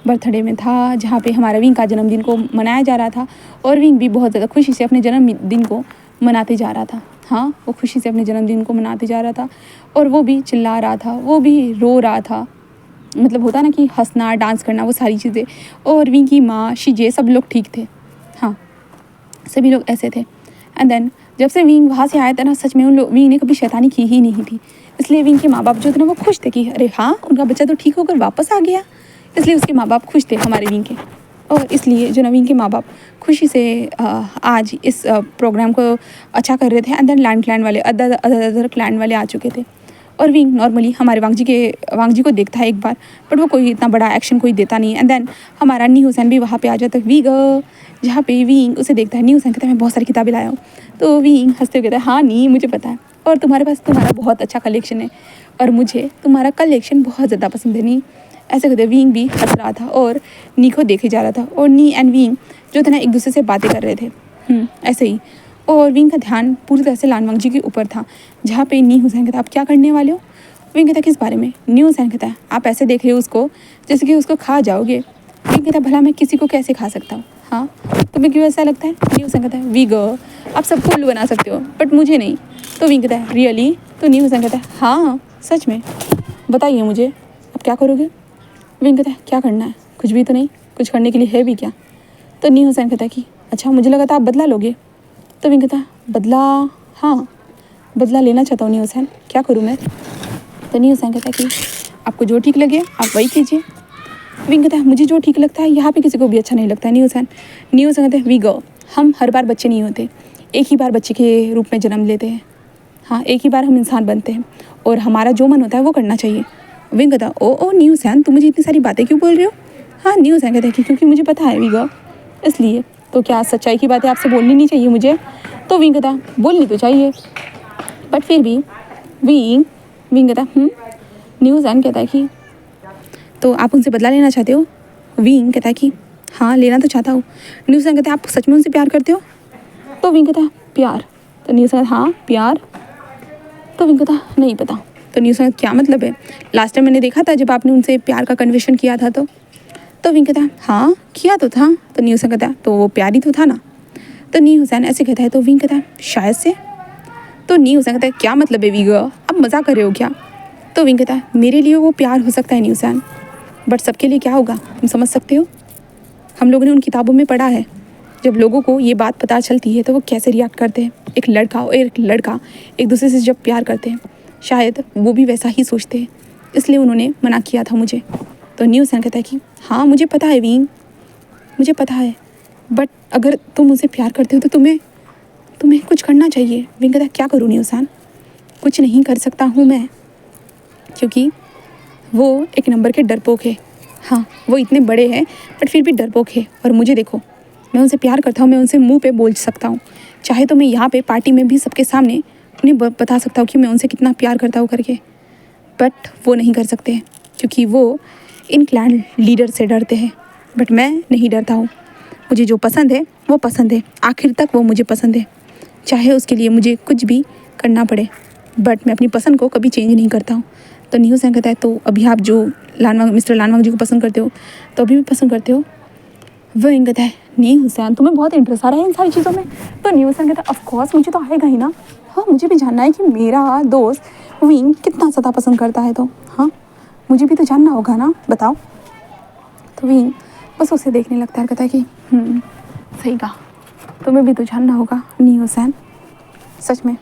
बर्थडे में था, जहाँ पे हमारा विंग का जन्मदिन को मनाया जा रहा था और विंग भी बहुत ज़्यादा खुशी से अपने जन्मदिन को मनाते जा रहा था। हाँ, वो खुशी से अपने जन्मदिन को मनाते जा रहा था और वो भी चिल्ला रहा था, वो भी रो रहा था। मतलब होता ना कि हंसना, डांस करना, वो सारी चीज़ें। और विंग की माँ, शीजे, सब लोग ठीक थे। हाँ, सभी लोग ऐसे थे। एंड देन जब से विंग वहाँ से आया था ना, सच में विंग ने कभी शैतानी की ही नहीं थी। इसलिए विंग के माँ बाप जो थे ना, वो खुश थे कि अरे हाँ, उनका बच्चा तो ठीक होकर वापस आ गया। इसलिए उसके माँ बाप खुश थे हमारे विंग के। और इसलिए जो नवीन के माँ बाप खुशी से आज इस प्रोग्राम को अच्छा कर रहे थे। एंड देन लैंड क्लैन वाले अदर क्लैन वाले आ चुके थे। और विंग नॉर्मली हमारे वांगजी को देखता है एक बार, बट वो कोई इतना बड़ा एक्शन कोई देता नहीं है। एंड देन हमारा अन्नी हुसैन भी वहाँ पे आ जाता है, जहाँ पे विंग उसे देखता है। अन्नी हुसैन कहता है मैं बहुत सारी किताबें लाया हूँ। तो विंग हंसते हुए कहता है हाँ नी, मुझे पता है, और तुम्हारे पास तुम्हारा बहुत अच्छा कलेक्शन है और मुझे तुम्हारा कलेक्शन बहुत ज़्यादा पसंद है नी। ऐसे कहते विंग भी हंस रहा था और नी को देखे जा रहा था। और नी एंड विंग जो थे ना, एक दूसरे से बातें कर रहे थे ऐसे ही। और विंग का ध्यान पूरी तरह से लान वांगजी के ऊपर था, जहाँ पे नी हुसैन कहता आप क्या करने वाले हो। विंग कहता किस बारे में। नी हुसैन कहता है आप ऐसे देख रहे हो उसको जैसे कि उसको खा जाओगे। विंग कहता भला मैं किसी को कैसे खा सकता हूँ, हाँ तुम्हें क्यों ऐसा लगता है। नी हुसैन कहता है विंग आप सबको उल्लू बना सकते हो बट मुझे नहीं। तो विंग कहता है रियली। तो नी हुसैन कहता है हाँ सच में, बताइए मुझे अब क्या करोगे। विंग कहता है क्या करना है, कुछ भी तो नहीं, कुछ करने के लिए है भी क्या। तो नी हुसैन कहता है कि अच्छा मुझे लगा था आप बदला लोगे। तो विंग कहता है बदला, हाँ बदला लेना चाहता हूँ नी हुसैन, क्या करूँ मैं। तो नी हुसैन कहता है कि आपको जो ठीक लगे आप वही कीजिए। विंग कहता है मुझे जो ठीक लगता है यहाँ पे किसी को भी अच्छा नहीं लगता है। नी हुसैन कहता है वी गो, हम हर बार बच्चे नहीं होते, एक ही बार बच्चे के रूप में जन्म लेते हैं। हाँ, एक ही बार हम इंसान बनते हैं और हमारा जो मन होता है वो करना चाहिए। विंग कहता ओ नी हुसैन तुम मुझे इतनी सारी बातें क्यों बोल रहे हो। हाँ, नी हुसैन कहता है कि क्योंकि मुझे पता है विंग, इसलिए तो क्या सच्चाई की बातें आपसे बोलनी नहीं चाहिए मुझे। तो विंग कहता बोलनी तो चाहिए बट फिर भी विंग कहता नी हुसैन कहता है कि तो आप उनसे बदला लेना चाहते हो। विंग कहता है कि हाँ लेना तो चाहता हूँ। नी हुसैन कहता है आप सच में उनसे प्यार करते हो। तो विंग कहता है प्यार। तो नी हुसैन हाँ प्यार। तो विंग कहता नहीं पता। तो नी हुसैन क्या मतलब है, लास्ट टाइम मैंने देखा था जब आपने उनसे प्यार का कन्फेशन किया था। तो विंग कहता है हाँ किया तो था। तो नी हुसैन कहता है तो वो प्यार ही तो था ना। तो नी हुसैन ऐसे कहता है। तो विंग कहता है शायद से। तो नी हुसैन कहता है क्या मतलब है विंग, अब मज़ाक कर रहे हो क्या। तो विंग कहता है मेरे लिए वो प्यार हो सकता है नी हुसैन, बट सबके लिए क्या होगा तुम समझ सकते हो। हम लोगों ने उन किताबों में पढ़ा है जब लोगों को ये बात पता चलती है तो वो कैसे रिएक्ट करते हैं। एक लड़का और एक लड़का एक दूसरे से जब प्यार करते हैं शायद वो भी वैसा ही सोचते हैं, इसलिए उन्होंने मना किया था मुझे। तो नी हुसैन कहता है कि हाँ मुझे पता है विंग, मुझे पता है, बट अगर तुम मुझसे प्यार करते हो तो तुम्हें कुछ करना चाहिए। विंग कहता है क्या करूँ नी हुसैन, कुछ नहीं कर सकता हूँ मैं, क्योंकि वो एक नंबर के डरपोक है। हाँ, वो इतने बड़े हैं बट फिर भी डरपोक है। और मुझे देखो, मैं उनसे प्यार करता हूँ, मैं उनसे मुंह पे बोल सकता हूँ, चाहे तो मैं यहाँ पे पार्टी में भी सबके सामने उन्हें बता सकता हूँ कि मैं उनसे कितना प्यार करता हूँ करके, बट वो नहीं कर सकते क्योंकि वो इन क्लैन लीडर से डरते हैं। बट मैं नहीं डरता हूँ, मुझे जो पसंद है वो पसंद है, आखिर तक वो मुझे पसंद है, चाहे उसके लिए मुझे कुछ भी करना पड़े, बट मैं अपनी पसंद को कभी चेंज नहीं करता हूँ। तो नी हुसैन कहता है तो अभी आप जो मिस्टर लानवांग जी को पसंद करते हो तो अभी भी पसंद करते हो। वो विंग कहता है नी हुसैन तुम्हें बहुत इंटरेस्ट आ रहा है इन सारी चीज़ों में। तो नी हुसैन कहता है ऑफ कोर्स मुझे तो आएगा ही ना। हाँ, मुझे भी जानना है कि मेरा दोस्त विंग कितना ज़्यादा पसंद करता है, तो हाँ मुझे भी तो जानना होगा ना, बताओ। तो विंग बस उसे देखने लगता है, कहता है कि सही कहा, तुम्हें भी तो जानना होगा नी हुसैन, सच में।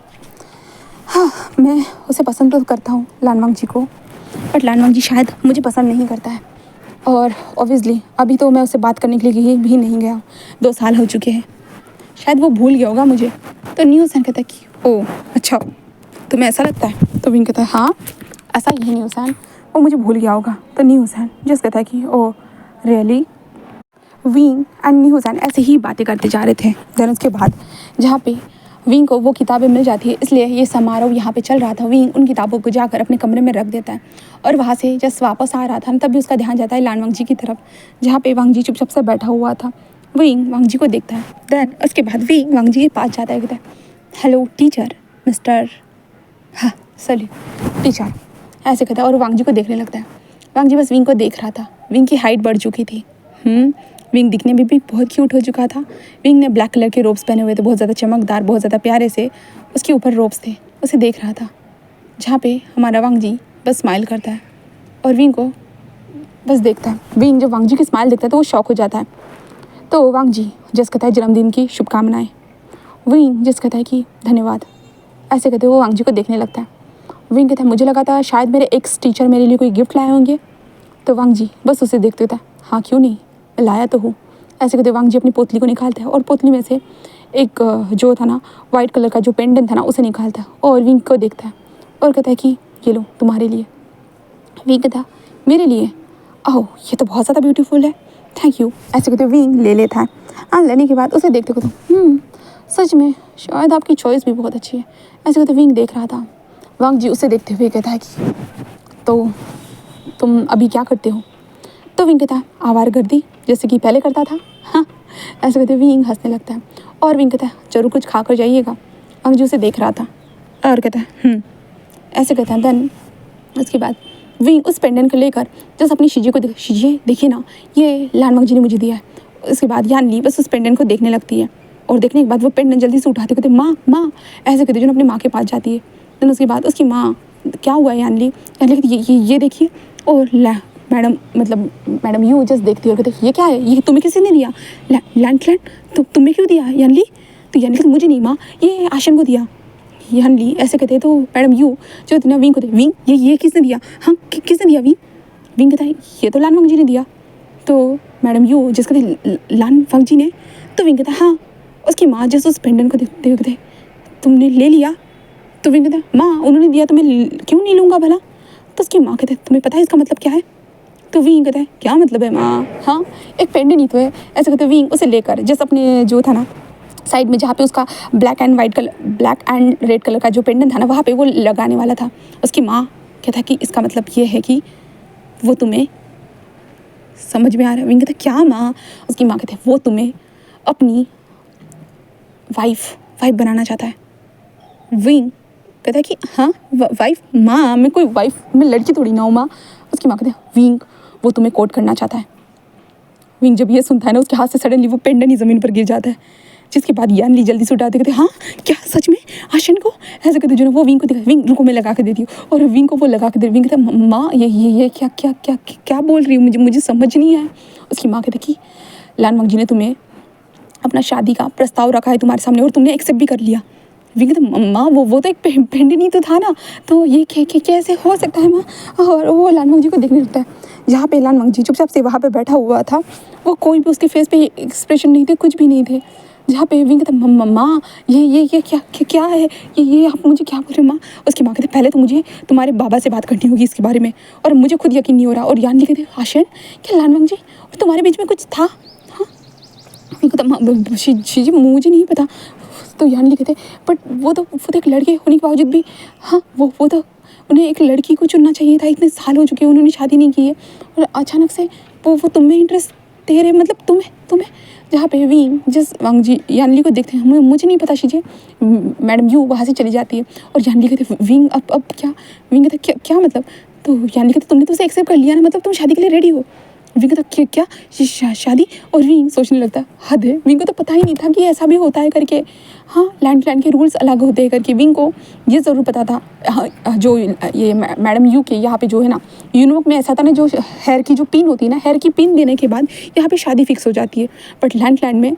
हाँ, मैं उसे पसंद तो करता हूँ लानवांग जी को, बट लानवांग जी शायद मुझे पसंद नहीं करता है। और ऑब्वियसली अभी तो मैं उससे बात करने के लिए भी नहीं गया, 2 साल हो चुके हैं, शायद वो भूल गया होगा मुझे। तो नी हुसैन कहता है कि ओह अच्छा, तुम्हें ऐसा लगता है। तो विंग कहता है हाँ ऐसा ही नी हुसैन, वो मुझे भूल गया होगा। तो नी हुसैन जस्ट कहता है कि ओह रियली। विंग एंड नी हुसैन ऐसे ही बातें करते जा रहे थे। देन उसके बाद जहाँ पे विंग को वो किताबें मिल जाती है, इसलिए ये समारोह यहाँ पे चल रहा था। विंग उन किताबों को जाकर अपने कमरे में रख देता है और वहाँ से जस्ट वापस आ रहा था तब भी उसका ध्यान जाता है लानवांग जी की तरफ, जहाँ पे वांग जी चुपचाप से बैठा हुआ था। विंग वांग जी को देखता है। देन उसके बाद विंग वांग जी के पास जाता है, कहता है हेलो टीचर मिस्टर, हाँ सॉरी टीचर, ऐसे कहता है और वांग जी को देखने लगता है। वांग जी बस विंग को देख रहा था। विंग की हाइट बढ़ चुकी थी। विंग दिखने में भी बहुत क्यूट हो चुका था। विंग ने ब्लैक कलर के रोब्स पहने हुए थे, बहुत ज़्यादा चमकदार, बहुत ज़्यादा प्यारे से उसके ऊपर रोब्स थे। उसे देख रहा था, जहाँ पे हमारा वांग जी बस स्माइल करता है और विंग को बस देखता है। विंग जब वांग जी की स्माइल देखता है तो वो शॉक हो जाता है। तो वांग जी जस कहता है जन्मदिन की शुभकामनाएं। विंग जस कहता है कि धन्यवाद। ऐसे कहते वो वांग जी को देखने लगता है। विंग कहता है मुझे लगा था शायद मेरे एक्स टीचर मेरे लिए कोई गिफ्ट लाए होंगे। तो वांग जी बस उसे देखते होता है, हाँ क्यों नहीं, मैं लाया तो हूँ। ऐसे कहते वांग जी अपनी पोतली को निकालता है और पोतली में से एक जो था ना वाइट कलर का जो पेंडेंट था ना उसे निकालता है और विंग को देखता है और कहता है कि ये लो तुम्हारे लिए। विंग कहता है मेरे लिए, ओह ये तो बहुत ज़्यादा ब्यूटीफुल है, थैंक यू। ऐसे कहते विंग ले लेता है। लेने के बाद उसे देखते कहते सच में शायद आपकी चॉइस भी बहुत अच्छी है। ऐसे कहते विंग देख रहा था। वांग जी उसे देखते हुए कहता है कि तो तुम अभी क्या करते हो। तो विंग कहता है आवारगर्दी, जैसे कि पहले करता था। हाँ, ऐसे कहते विंग हंसने लगता है और विंग कहता है जरूर कुछ खा कर जाइएगा। वांग जी उसे देख रहा था और कहता है ऐसे कहता है। देन उसके बाद विंग उस पेंडेंट को लेकर जस्ट अपनी शीजी को शीजिए देखिए ना, ये लान वांग जी ने मुझे दिया है। उसके बाद यानली बस उस पेंडेंट को देखने लगती है और देखने के बाद वो पेंडेंट जल्दी से उठाते कहते माँ माँ, ऐसे कहते जो अपनी माँ के पास जाती है। देन उसके बाद उसकी माँ क्या हुआ है यानली कहती ये देखिए। और मैडम यू जस्ट देखती है और कहते ये क्या है, ये तुम्हें किसी ने दिया, लैंड तुम्हें क्यों दिया यानली। तो यानली कहती मुझे नहीं माँ, ये आशन को दिया। यानली ऐसे कहते तो मैडम यू जो थी ना विंग को दे, विंग ये किसने दिया, हाँ किसने दिया। विंग कहता है ये तो लान वांग जी ने दिया। तो मैडम यू जिस कहते लान वांग जी ने। तो विंग कहता हाँ। उसकी माँ जैसे उस पेंडेंट को देखते हुए कहते तुमने ले लिया। तो विंग कहता है माँ उन्होंने दिया तो मैं क्यों नहीं लूँगा भला। तो उसकी माँ कहते तुम्हें पता है इसका मतलब क्या है। तो विंग कहता है क्या मतलब है माँ, हाँ एक पेंडेंट ही तो है। ऐसे कहते विंग उसे लेकर जैसे अपने जो था ना साइड में जहाँ पे उसका ब्लैक एंड रेड कलर का जो पेंडेंट था ना वहाँ पे वो लगाने वाला था। उसकी माँ कहता है कि इसका मतलब ये है कि वो तुम्हें समझ में आ रहा है। विंग कहता है क्या माँ। उसकी माँ कहते हैं वो तुम्हें अपनी वाइफ बनाना चाहता है। विंग कहता है कि हाँ वाइफ, माँ मैं कोई वाइफ, मैं लड़की थोड़ी ना हूँ माँ। उसकी माँ कहते हैं विंग वो तुम्हें कोर्ट करना चाहता है। विंग जब ये सुनता है ना उसके हाथ से सडनली वो पेंडेंट ही ज़मीन पर गिर जाता है। जिसके बाद यानली जल्दी से उठाते कहते हाँ क्या सच में आशन को। ऐसे कहते जो ना वो विंग को दिखा, विंग रुको मैं लगा के देती हूँ। और विंग को वो लगा के दे। विंग कहता माँ ये क्या क्या क्या क्या बोल रही हूँ, मुझे समझ नहीं आया। उसकी माँ कहते कि लान वांग जी ने तुम्हें अपना शादी का प्रस्ताव रखा है तुम्हारे सामने और तुमने एक्सेप्ट भी कर लिया। विंग कहता माँ वो तो एक पेंडेंट ही तो था ना, तो ये कैसे हो सकता है माँ। और वो लान वांग जी को देखने लगता है। जहाँ पे लान वांग जी चुपचाप से वहाँ पे बैठा हुआ था, वो कोई भी उसके फेस पे एक्सप्रेशन नहीं थे, कुछ भी नहीं थे। जहाँ पे विंग कहता माँ ये क्या है, ये आप मुझे क्या बोल रहे हो माँ। उसकी माँ कहते पहले तो मुझे तुम्हारे बाबा से बात करनी होगी इसके बारे में, और मुझे खुद यकीन नहीं हो रहा। और यानली कहते आशन क्या लान वांग जी और तुम्हारे बीच में कुछ था। हाँ विंग कहता जी मुझे नहीं पता। तो यानली कहते बट वो तो एक लड़के होने के बावजूद भी, हाँ वो तो उन्हें एक लड़की को चुनना चाहिए था। इतने साल हो चुके हैं उन्होंने शादी नहीं की है और अचानक से वो तुम्हें इंटरेस्ट दे रहे, मतलब तुम्हें। जहाँ पे विंग जिस वांग जी यानली को देखते हैं मुझे नहीं पता शीजिए। मैडम यू वहाँ से चली जाती है और यानली कहते विंग अब क्या। विंग कहते क्या मतलब। तो यानली कहते तुमने तो उसे एक्सेप्ट कर लिया ना, मतलब तुम शादी के लिए रेडी हो। विंग कहता क्या शादी। और विंग सोचने लगता है हद है, विंग को तो पता ही नहीं था कि ऐसा भी होता है करके। हाँ लैंड के रूल्स अलग होते हैं करके विंग को ये ज़रूर पता था। हाँ, जो ये मैडम यू के यहाँ पे जो है ना यूनिवर्क में ऐसा था ना, जो हेयर की जो पिन होती है ना, हेयर की पिन देने के बाद यहाँ पे शादी फिक्स हो जाती है। बट लैंड में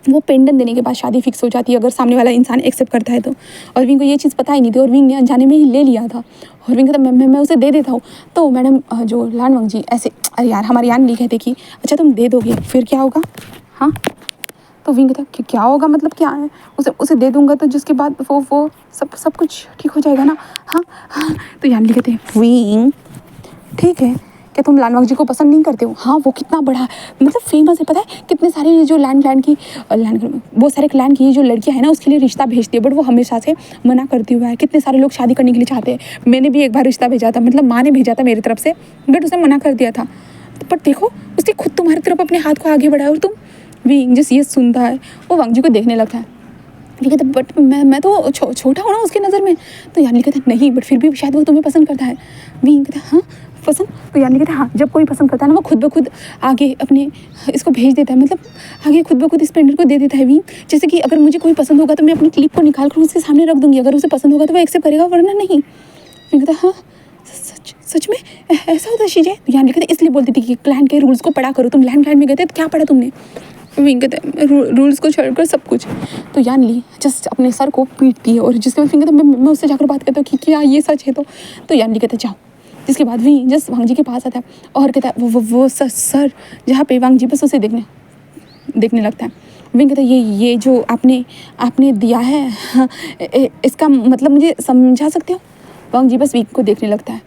वो पेंडेंट देने के बाद शादी फिक्स हो जाती है अगर सामने वाला इंसान एक्सेप्ट करता है तो। और विंग को ये चीज़ पता ही नहीं थी और विंग ने अनजाने में ही ले लिया था। और विंग कहता मैं उसे दे देता हूँ। तो मैडम जो लान वांग जी ऐसे अरे यार हमारे यानली कहते कि अच्छा तुम दे दोगे फिर क्या होगा। हाँ तो विंग कहता क्या होगा मतलब क्या है, उसे दे दूंगा तो जिसके बाद वो सब कुछ ठीक हो जाएगा ना। हाँ तो यानली कहते विंग ठीक है, क्या तुम लान वांग जी को पसंद नहीं करते हो। हाँ वो कितना बड़ा मतलब फेमस है, पता है कितने सारे जो लैंड की बहुत सारे क्लैन की जो लड़कियां हैं ना उसके लिए रिश्ता भेजती है, बट वो हमेशा से मना करती हुआ है। कितने सारे लोग शादी करने के लिए चाहते हैं। मैंने भी एक बार रिश्ता भेजा था, मतलब माँ ने भेजा था मेरी तरफ से, बट उसने मना कर दिया था। बट देखो उसने खुद तुम्हारी तरफ अपने हाथ को आगे बढ़ाया और तुम। विंग जिस ये सुनता है वो वांग जी को देखने लगता है। ठीक है तो बट मैं तो छोटा हूँ ना उसकी नज़र में। तो यानी कहता नहीं बट फिर भी शायद वो तुम्हें पसंद करता है। विंग कहता हाँ पसंद? तो यानी कहते हैं हाँ, जब कोई पसंद करता है ना वो खुद ब खुद आगे अपने इसको भेज देता है, मतलब आगे खुद ब खुद इस पेंडर को दे देता है भी। जैसे कि अगर मुझे कोई पसंद होगा तो मैं अपनी क्लिप को निकाल कर उसके सामने रख दूँगी, अगर उसे पसंद होगा तो वो एक्सेप्ट करेगा, वरना नहीं। मैंने कहा हाँ सच में ऐसा होता है चीज़ें? तो यानी कहते इसलिए बोलती थी कि क्लैन के रूल्स को पढ़ा करो, तुम लैंड में गए थे तो क्या पढ़ा तुमने? विंग कहते रूल्स को छोड़कर सब कुछ। तो यान ली जस्ट अपने सर को पीटती है और जिसके बाद फिंग कहते मैं उससे जाकर बात करता हूँ कि क्या ये सच है? तो यान ली कहते जाओ। जिसके बाद विंग जस्ट वांग जी के पास आता है और कहता है वो सर जहाँ पे वांग जी बस उसे देखने लगता है। विंग कहता है ये जो आपने दिया है हाँ, इसका मतलब मुझे समझा सकते हो? वांग जी बस विंग को देखने लगता है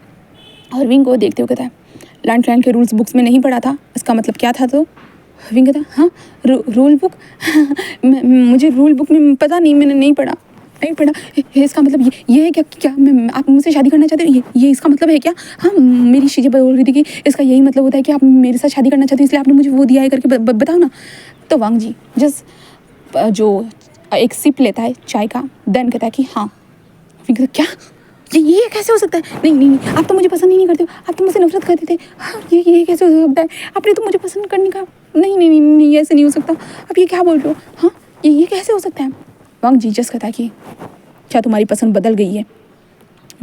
और विंग को देखते हुए कहता है लैंड के रूल्स बुक्स में नहीं पढ़ा था, इसका मतलब क्या था? तो विंग कहता हाँ रूल बुक मुझे रूल बुक में पता नहीं, मैंने नहीं पढ़ा। इसका मतलब ये है क्या आप मुझसे शादी करना चाहते हो? ये इसका मतलब है क्या? हाँ मेरी शीजे बोल रही थी कि इसका यही मतलब होता है कि आप मेरे साथ शादी करना चाहते हो, इसलिए आपने मुझे वो दिया है करके बताओ ना। तो वांग जी जस्ट जो एक सिप लेता है चाय का, देन कहता है कि हाँ। विंग कहता क्या ये कैसे हो सकता है? नहीं आप तो मुझे पसंद ही नहीं करते हो, आप तो मुझसे नफरत करते थे। हाँ ये कैसे हो सकता है? आपने तो मुझे पसंद करने का नहीं ऐसे नहीं हो सकता, आप ये क्या बोल रहे हो? हाँ ये कैसे हो सकता है? वांग जी जस्ट कहता है कि क्या तुम्हारी पसंद बदल गई है?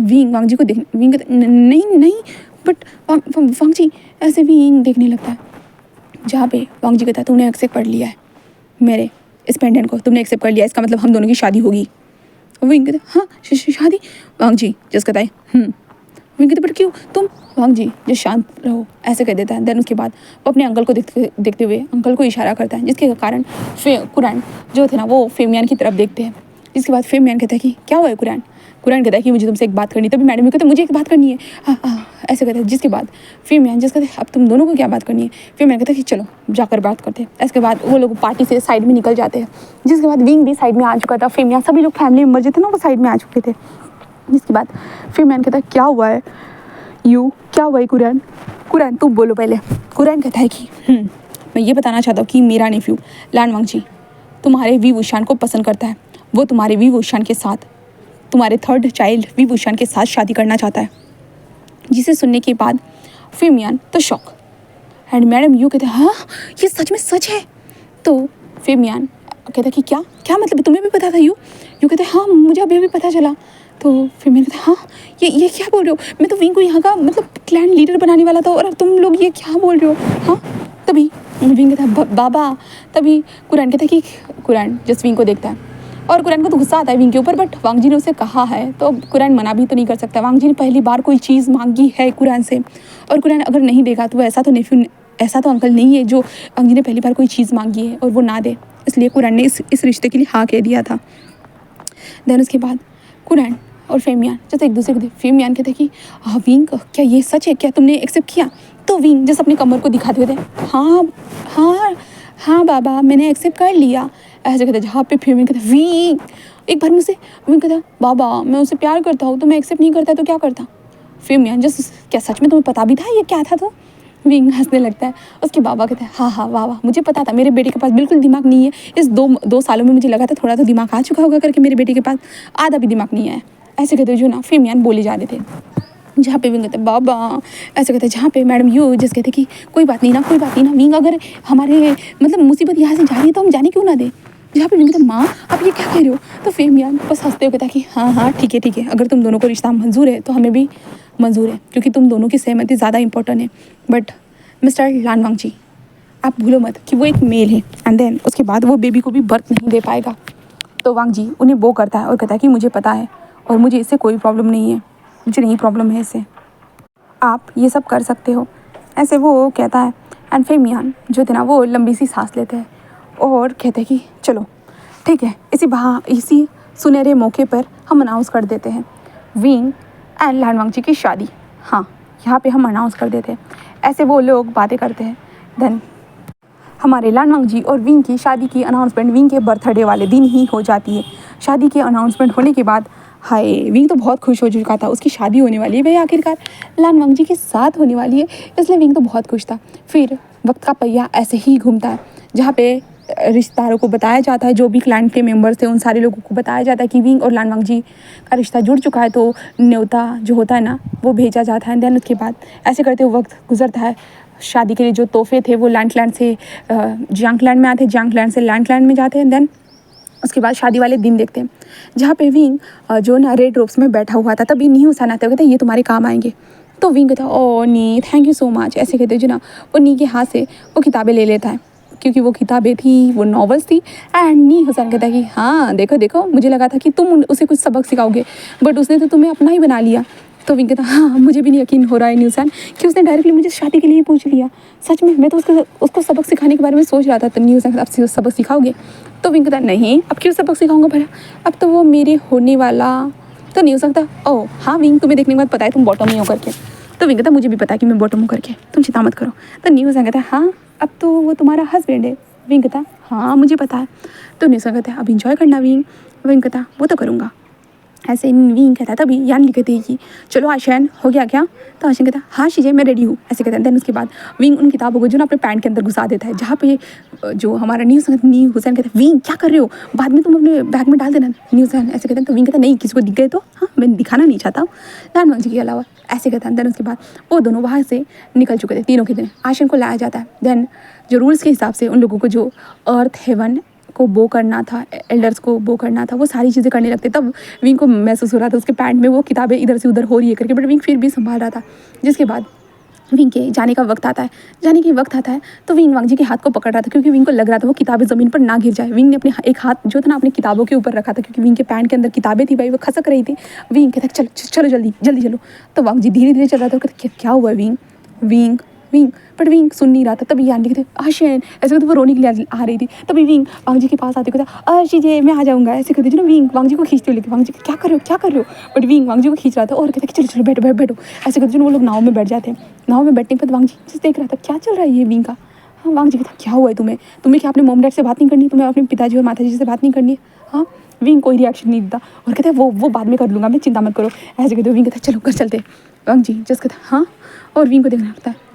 वांग जी को देख विंग कहता नहीं बट वांग जी ऐसे विंग देखने लगता है जहाँ पे वांग जी कहता है तुमने एक्सेप्ट कर लिया है मेरे इस पेंडेंट को, तुमने एक्सेप्ट कर लिया, इसका मतलब हम दोनों की शादी होगी। विंग कहता हाँ शादी? वांग जी जस्ट कहता है विंग कहता बट क्यों तुम? वांग जी जो शांत रहो ऐसे कह देता है। देन उसके बाद वो अपने अंकल को देखते हुए अंकल को इशारा करता है, जिसके कारण कुरान जो थे ना वो फेमियान की तरफ देखते हैं। जिसके बाद फेमियान कहता है कि क्या हुआ है कुरान कहता है कि मुझे तुमसे एक बात करनी है। तभी मैडम कहते मुझे एक बात करनी है हाँ ऐसे कहते हैं। जिसके बाद फेमियान जिस कहते हैं अब तुम दोनों को क्या बात करनी है? फेमियान कहता है कि चलो जाकर बात करते हैं। इसके बाद वो लोग पार्टी से साइड में निकल जाते हैं। जिसके बाद विंग भी साइड में आ चुका था, फेमियान सभी लोग फैमिली मेम्बर जो थे ना वो साइड में आ चुके थे। जिसके बाद फेमियान कहता है क्या हुआ है क्या हुआ है कुरान तुम बोलो पहले। कुरान कहता है कि मैं ये बताना चाहता हूँ कि मेरा नेफ्यू लैंड वांग जी तुम्हारे वी वुशान को पसंद करता है, वो तुम्हारे वी वुशान के साथ तुम्हारे थर्ड चाइल्ड वी वुशान के साथ शादी करना चाहता है। जिसे सुनने के बाद फेमियान तो शॉक एंड मैडम यू कहते हैं हाँ ये सच में सच है? तो फेमियान कहता है कि क्या मतलब तुम्हें भी पता था? यू कहते हैं हाँ मुझे अभी पता चला। तो फिर मैंने कहा हाँ ये क्या बोल रहे हो? मैं तो विंग को यहाँ का मतलब क्लैन लीडर बनाने वाला था और अब तुम लोग ये क्या बोल रहे हो? हाँ तभी विंग कहता है बाबा। तभी कुरान कहता है कि कुरान जस्ट विंग को देखता है और कुरान को तो गुस्सा आता है विंग के ऊपर, बट वांग जी ने उसे कहा है तो कुरान मना भी तो नहीं कर सकता। वांग जी ने पहली बार कोई चीज़ मांगी है कुरान से और कुरान अगर नहीं देगा तो ऐसा तो अंकल नहीं है जो वांग जी ने पहली बार कोई चीज़ मांगी है और वो ना दे, इसलिए कुरान ने इस रिश्ते के लिए हाँ कह दिया था। देन उसके बाद कुरान और फेमियान जैसे एक दूसरे को फेमियान कहते कि हाँ विंग क्या ये सच है? क्या तुमने एक्सेप्ट किया? तो विंग जैसे अपने कमर को दिखाते हुए थे हाँ बाबा मैंने एक्सेप्ट कर लिया ऐसे कहते। जहाँ पे फेमियान कहते विंग एक बार मुझसे विंग कहता बाबा मैं उसे प्यार करता हूँ तो मैं एक्सेप्ट नहीं करता तो क्या करता? फेमियान जस्ट क्या सच में तुम्हें पता भी था ये क्या था? तो विंग हंसने लगता है। उसके बाबा कहते हैं हाँ वाह मुझे पता था, मेरे बेटे के पास बिल्कुल दिमाग नहीं है। इस दो सालों में मुझे लगा था थोड़ा तो दिमाग आ चुका होगा करके, मेरे बेटे के पास आधा भी दिमाग नहीं आया। ऐसे कहते जो ना फेमियान बोले जा रहे थे। जहाँ पे विंग कहते बाबा ऐसे कहते जहाँ पे मैडम यू जिस कहते कि कोई बात नहीं ना विंग अगर हमारे मतलब मुसीबत यहाँ से जा रही है तो हम जाने क्यों ना दें। जहाँ पे विंग कहते माँ आप ये क्या कह रहे हो? तो फेमियान बस हंसते हुए कहता कि हाँ ठीक है अगर तुम दोनों को रिश्ता मंजूर है तो हमें भी मंजूर है, क्योंकि तुम दोनों की सहमति ज़्यादा इंपॉर्टेंट है। बट मिस्टर लैंड वांग जी आप भूलो मत कि वो एक मेल है एंड देन उसके बाद वो बेबी को भी बर्थ नहीं दे पाएगा। तो वांग जी उन्हें वो करता है और कहता है कि मुझे पता है और मुझे इससे कोई प्रॉब्लम नहीं है, मुझे नहीं प्रॉब्लम है इससे, आप ये सब कर सकते हो ऐसे वो कहता है। एंड फेमियान जो थे ना वो लंबी सी सांस लेते हैं और कहते हैं कि चलो ठीक है इसी सुनहरे मौके पर हम अनाउंस कर देते हैं विंग एंड लैंड वांग जी की शादी। हाँ यहाँ पे हम अनाउंस कर देते हैं। ऐसे वो लोग बातें करते हैं। देन हमारे लैंड वांग जी और विंग की शादी की अनाउंसमेंट विंग के बर्थडे वाले दिन ही हो जाती है। शादी की अनाउंसमेंट होने के बाद हाय विंग तो बहुत खुश हो चुका था, उसकी शादी होने वाली है भाई आखिरकार लैंड वांग जी के साथ होने वाली है, इसलिए विंग तो बहुत खुश था। फिर वक्त का पहिया ऐसे ही घूमता है जहाँ पे रिश्तेदारों को बताया जाता है, जो भी क्लान के मेंबर्स थे उन सारे लोगों को बताया जाता है कि विंग और लान वांगजी का रिश्ता जुड़ चुका है। तो न्योता जो होता है ना वो भेजा जाता है। देन उसके बाद ऐसे करते हुए वक्त गुजरता है। शादी के लिए जो तोहफे थे वो लैंड से जियांग क्लैन में आते हैं, जियांग क्लैन से लैंड क्लैन में जाते हैं। देन उसके बाद शादी वाले दिन देखते हैं जहाँ पे विंग जो ना रेड रोब्स में बैठा हुआ था। तभी नी हुसैन आते हुए कहते ये तुम्हारे काम आएंगे। तो विंग कहता ओ नी थैंक यू सो मच ऐसे कहते जो ना वो नी के हाथ से वो किताबें ले लेता है, क्योंकि वो किताबें थी वो नॉवेल्स थी। एंड नी हुसैन कहता है कि हाँ देखो देखो मुझे लगा था कि तुम उसे कुछ सबक सिखाओगे, बट उसने तो तुम्हें अपना ही बना लिया। तो विंग कहता हाँ मुझे भी नहीं यकीन हो रहा है नी हुसैन कि उसने डायरेक्टली मुझे शादी के लिए पूछ लिया। सच में मैं तो उसको सबक सिखाने के बारे में सोच रहा था। तो नी हुसैन अब से सबक सिखाओगे? तो विंग कहता नहीं अब क्यों सबक सिखाऊंगा भला, अब तो वो मेरे होने वाला। तो नहीं हो सकता। ओह हाँ विंग तुम्हें देखने के बाद पता है तुम बॉटम ही हो करके। तो विंग कहता मुझे भी पता है कि मैं बॉटम हूँ करके, तुम चिंता मत करो। तो न्यू हुसैन कहता है हाँ अब तो वो तुम्हारा हस्बैंड है। विंग कहता हाँ मुझे पता है। तो न्यू हुसैन कहता है अब इंजॉय करना विंग। विंग कहता वो तो करूँगा। ऐसे विंग कहता है तभी यान कहती है कि चलो आशैन हो गया क्या? तो आशैन कहता है हाँ शीजे मैं रेडी हूँ ऐसे कहता है। देन उसके बाद विंग उन किताबों को जो ना अपने पैंट के अंदर घुसा देता है, जहाँ पे जो हमारा न्यू हुसैन कहता है विंग क्या कर रहे हो, बाद में तुम अपने बैग में डाल देना। न्यू हुसैन ऐसे कहते हैं। तो विंग कहता है नहीं किसी को दिख गए तो हाँ मैं दिखाना नहीं चाहता हूँ लान वांगजी के अलावा ऐसे कहता है। देन उसके बाद वो दोनों वहाँ से निकल चुके थे तीनों के दिन। आशैन को लाया जाता है। देन जो रूल्स के हिसाब से उन लोगों को जो अर्थ हेवन को बो करना था, एल्डर्स को बो करना था, वो सारी चीज़ें करने लगते। तब विंग को महसूस हो रहा था उसके पैंट में वो किताबें इधर से उधर हो रही है करके, बट विंग फिर भी संभाल रहा था। जिसके बाद विंग के जाने का वक्त आता है। जाने के वक्त आता है तो विंग वांगजी के हाथ को पकड़ रहा था, क्योंकि विंग को लग रहा था वो किताबें ज़मीन पर ना गिर जाए। विंग ने अपने एक हाथ जो था ना अपनी किताबों के ऊपर रखा था, क्योंकि विंग के पैंट के अंदर किताबें थी भाई वो खसक रही थी। विंग कहता चलो चलो जल्दी जल्दी चलो। तो वांगजी धीरे धीरे चल रहा था। कहता क्या हुआ विंग विंग विंग, बट विंग सुन नहीं रहा था। तभी यान कहते आशैन ऐसे करते वो रोने के लिए आ रही थी। तभी विंग वांगजी के पास आते कहता शीजे मैं आ जाऊँगा ऐसे करते जो ना विंग वांगजी को खींचते हुए लेके। वांगजी क्या कर रहे हो, बट विंग वांगजी को खींच रहा था और कहता कि चलो चलो बैठो बैठो बैठो ऐसे करते जो वो लोग नाव में बैठ जाते हैं। नाव में बैठने के बाद वांगजी जिस देख रहा था क्या चल रहा है ये विंग का। हाँ वांगजी कहता क्या हुआ है तुम्हें क्या अपने मॉम डैड से बात नहीं करनी, तुम्हें अपने पिताजी और माताजी से बात नहीं करनी है? हाँ विंग कोई रिएक्शन नहीं देता और कहते वो बाद में कर लूँगा मैं चिंता मत करो ऐसे कहते। विंग कहता चलो घर चलते। वांगजी जस्ट कहता हाँ और विंग को देखना पड़ता है।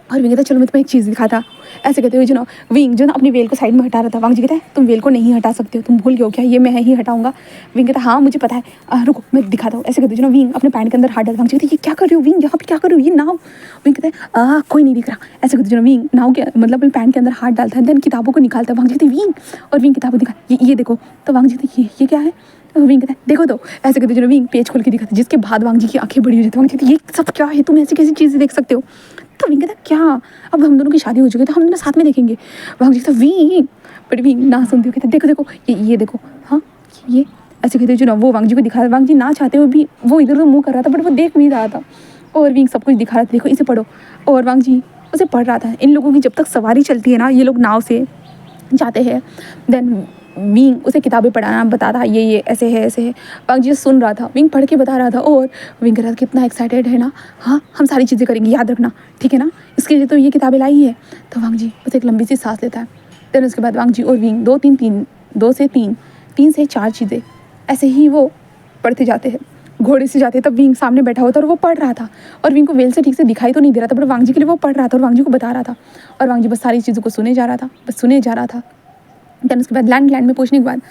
और विंग कहता चलो मैं तुम्हें एक चीज़ दिखाता ऐसे कहते हुए जो ना विंग जो ना अपनी वेल को साइड में हटा रहा था। वांगजी कहता है तुम वेल को नहीं हटा सकते हो, तुम भूल गए हो क्या, ये मैं ही हटाऊंगा। विंग कहता हाँ मुझे पता है रुको मैं दिखाता हूँ ऐसे कहते जो ना विंग अपने पैंट के अंदर हाथ डालता। वांगजी कहता ये क्या कर रहे हो विंग, यहाँ पे क्या कर रहे हो, ये नाव। विंग कहता है कोई नहीं दिख रहा ऐसे कहते जो ना विंग नाव के मतलब अपने पैंट के अंदर हाथ डालता है। देन किताबों को निकालता है। वांगजी कहती विंग और विंग किताबें दिखा ये देखो। तो वांगजी कहती ये क्या है? विंग कहता है देखो तो ऐसे कहते जो विंग पेज खोल के दिखाता है, जिसके बाद वांगजी की आंखें बड़ी हो जाती है। वांगजी कहती ये सब क्या है, तुम ऐसी कैसी चीज़ें देख सकते हो? तो विंग कहता क्या अब हम दोनों की शादी हो चुकी है तो हम दोनों साथ में देखेंगे। वांगजी कहता विंग, बट विंग ना सुनती हुई कहता देखो देखो ये देखो हाँ ये ऐसे कहते जो ना वो वांगजी को दिखा रहा। वांगजी ना चाहते हुए भी वो इधर उधर मुँह कर रहा था, बट वो देख नहीं रहा था और विंग सब कुछ दिखा रहा था देखो इसे पढ़ो। और वांगजी उसे पढ़ रहा था। इन लोगों की जब तक सवारी चलती है ना, ये लोग नाव से जाते हैं। देन विंग उसे किताबें पढ़ाना बता रहा ये ऐसे है ऐसे है। वांगजी सुन रहा था, विंग पढ़ के बता रहा था और विंग कह रहा था कितना एक्साइटेड है ना, हाँ हम सारी चीज़ें करेंगे याद रखना ठीक है ना, इसके लिए तो ये किताबें लाई है। तो वांगजी बस एक लंबी सी सांस लेता है। देन उसके बाद वांगजी और विंग दो से तीन से चार चीज़ें ऐसे ही वो पढ़ते जाते हैं, घोड़े से जाते हैं। तब विंग सामने बैठा हुआ था और वो पढ़ रहा था और विंग को वेल से ठीक से दिखाई तो नहीं दे रहा था, बट वांगजी के लिए वो पढ़ रहा था और वांगजी को बता रहा था और वांगजी बस सारी चीज़ों को सुने जा रहा था। देन उसके बाद लैंड में पहुंचने के बाद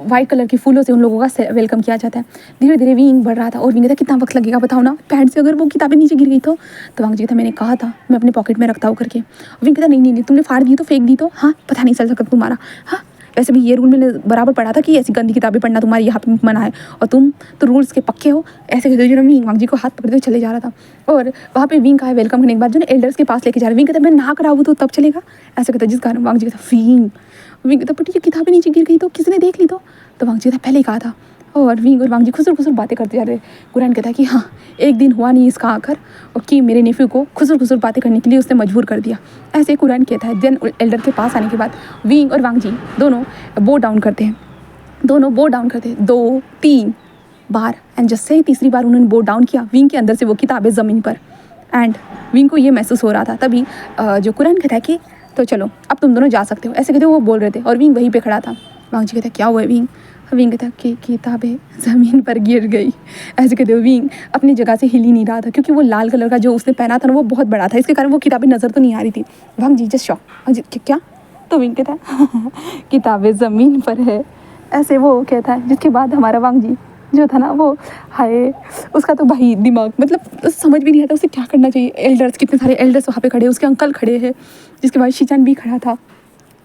वाइट कलर के फूलों से उन लोगों का वेलकम किया जाता है। धीरे धीरे विंग बढ़ रहा था और विंग था कितना वक्त लगेगा बताओ ना, पैंट से अगर वो किताबें नीचे गिर गई तो वांगजी था मैंने कहा था मैं अपने पॉकेट में रखता हूँ करके। विंग कहता नहीं तुमने फाड़ दी तो फेंक दी तो हाँ पता नहीं चल सकता तुम्हारा। हाँ वैसे भी ये रूल मैंने बराबर पढ़ा था कि ऐसी गंदी किताबें पढ़ना तुम्हारे यहाँ पे मना है और तुम तो रूल्स के पक्के हो ऐसे कहते जो विंग वांगजी को हाथ पकड़ते हुए चले जा रहा था। और वहाँ पे विंग का वेलकम करने के बाद जो ना एल्डर्स के पास लेके जा रहा है। विंग कहता मैं ना कराऊँ तो तब चलेगा ऐसे कहता, जिस कारण वांगजी कहता विंग कहता बट ये किताबें नीचे गिर गई तो किसने देख ली तो वांगजी था पहले ही कहा था। और विंग और वांगजी खुसर बातें करते जा रहे। कुरान कहता है कि हाँ एक दिन हुआ नहीं इसका आकर और कि मेरे नेफ्यू को खुसर बातें करने के लिए उसने मजबूर कर दिया ऐसे कुरान कहता है। देन एल्डर के पास आने के बाद विंग और वांगजी दोनों बो डाउन करते हैं 2-3 बार एंड जैसे ही तीसरी बार उन्होंने बो डाउन किया विंग के अंदर से वो किताबें ज़मीन पर एंड विंग को ये महसूस हो रहा था। तभी जो कुरान कहता है कि तो चलो अब तुम दोनों जा सकते हो ऐसे कहते वो बोल रहे थे और विंग वहीं पे खड़ा था। वांगजी कहता क्या हुआ है विंग कहता कि किताबें ज़मीन पर गिर गई ऐसे कहते विंग अपनी जगह से हिल ही नहीं रहा था, क्योंकि वो लाल कलर का जो उसने पहना था ना वो बहुत बड़ा था, इसके कारण वो किताबें नज़र तो नहीं आ रही थी। वांगजी जस्ट शॉक क्या तो विंग कहता है किताबें ज़मीन पर है, ऐसे वो कहता है। जिसके बाद हमारा वांग जी जो था ना वो हाय, उसका तो भाई दिमाग मतलब समझ भी नहीं आता उसे क्या करना चाहिए। एल्डर्स, कितने सारे एल्डर्स वहाँ पे खड़े, उसके अंकल खड़े हैं, जिसके बाद शिचान भी खड़ा था।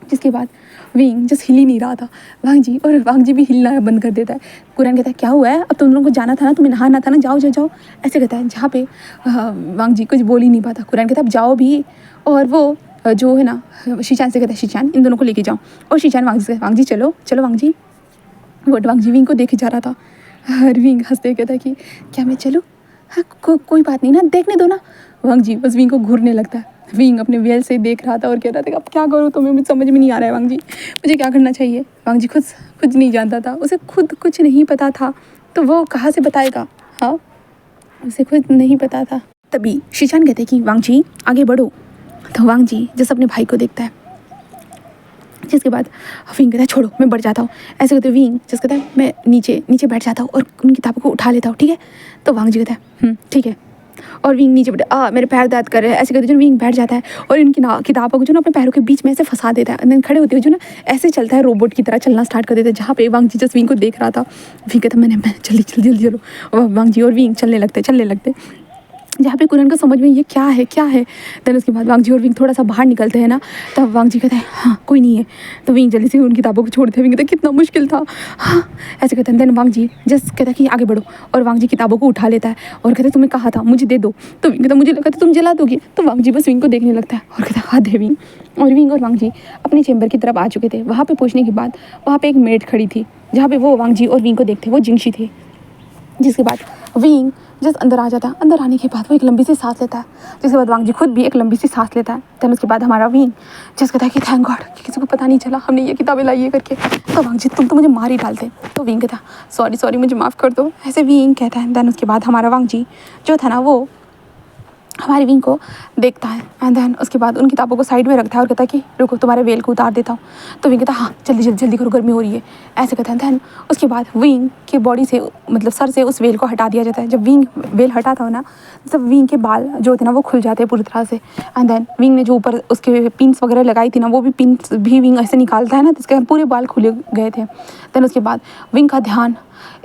जिसके बाद विंग जस्ट हिल ही नहीं रहा था वांग जी, और वांग जी भी हिलना बंद कर देता है। कुरान कहता है क्या हुआ है, अब तुम लोगों को जाना था ना, तुम्हें नहाना था ना, जाओ जाओ जाओ, ऐसे कहता है। जहाँ पे वांग जी कुछ बोल ही नहीं पाता। कुरान कहता है अब जाओ भी, और वो जो है ना शिचान से कहता है शिचान इन दोनों को लेके जाओ, और शिचान वांग जी से वांग जी चलो चलो वांग जी। बट वांग जी विंग को देखे जा रहा था, और विंग हंसते कहता है कि क्या मैं चलूँ, हाँ कोई बात नहीं ना, देखने दो ना। वांग जी बस विंग को घूरने लगता है। विंग अपने वेल से देख रहा था और कह रहा था अब क्या करूँ, तुम्हें मुझे समझ में नहीं आ रहा है वांग जी, मुझे क्या करना चाहिए। वांग जी खुद कुछ नहीं जानता था, उसे खुद कुछ नहीं पता था, तो वो कहाँ से बताएगा। हाँ, उसे खुद नहीं पता था। तभी शिशान कहते कि वांग जी आगे बढ़ो। तो वांग जी जैसे अपने भाई को देखता है, जिसके बाद विंग कहता है छोड़ो मैं बढ़ जाता हूँ, ऐसे कहते विंग जिस कहता है मैं नीचे नीचे बैठ जाता हूँ और उन किताबों को उठा लेता हूँ, ठीक है। तो वांग जी कहता है ठीक है, और विंग नीचे बैठे मेरे पैर दर्द कर रहे हैं, ऐसे करते जो विंग बैठ जाता है और इन किताबों को जो ना अपने पैरों के बीच में ऐसे फंसा देता है। खड़े होते हुए जो ना ऐसे चलता है, रोबोट की तरह चलना स्टार्ट कर देता है। जहाँ पे वांग जी जस्ट विंग को देख रहा था, विंग कहता मैं जल्दी जल्दी जल्दी चलो, और वांग जी और विंग चलने लगते। जहाँ पे कुरन को समझ में ये क्या है। देन उसके बाद वांग जी और विंग थोड़ा सा बाहर निकलते हैं ना, तब वांग जी कहता है हाँ कोई नहीं है। तो विंग जल्दी से उन किताबों को छोड़ते हैं। विंग कहता है कितना मुश्किल था, हाँ ऐसे कहते हैं। देन वांग जी जस्ट कहता है कि आगे बढ़ो, और वांग जी किताबों को उठा लेता है और कहता है तुम्हें कहा था मुझे दे दो। तो विंग कहता मुझे लगा था तुम जला दोगे। तो वांग जी बस विंग को देखने लगता है और कहता है हाँ दे विंग। और विंग और वांग जी अपने चेंबर की तरफ आ चुके थे। वहाँ पे पहुँचने के बाद वहाँ पे एक मेड खड़ी थी, जहाँ पे वो वांग जी और विंग को देखते, वो जिंगशी थे। जिसके बाद विंग जस्ट अंदर आ जाता है। अंदर आने के बाद वो एक लंबी सी सांस लेता है, जिसके बाद वांग जी खुद भी एक लंबी सी सांस लेता है। देन उसके बाद हमारा विंग जस्ट कहता है कि थैंक गॉड कि किसी को पता नहीं चला हमने ये किताबें लाई है करके। तो वांग जी तुम तो मुझे मार ही डालते। तो विंग कहता सॉरी मुझे माफ़ कर दो, ऐसे विंग कहता है। देन उसके बाद हमारा वांग जी जो था ना वो हमारी विंग को देखता है, एंड देन उसके बाद उन किताबों को साइड में रखता है और कहता है कि रुको तुम्हारे वेल को उतार देता हूँ। तो विंग कहता है हाँ जल्दी करो गर्मी हो रही है, ऐसे कहता है। देन उसके बाद विंग के बॉडी से मतलब सर से उस वेल को हटा दिया जाता है। जब विंग वेल हटा था ना, तब विंग के बाल जो थे ना वो खुल जाते हैं पूरी तरह से। एंड देन विंग ने जो ऊपर उसके पिन्स वगैरह लगाई थी ना, वो भी पिन्स भी विंग ऐसे निकालता है ना, जिसके पूरे बाल खुले गए थे। देन उसके बाद विंग का ध्यान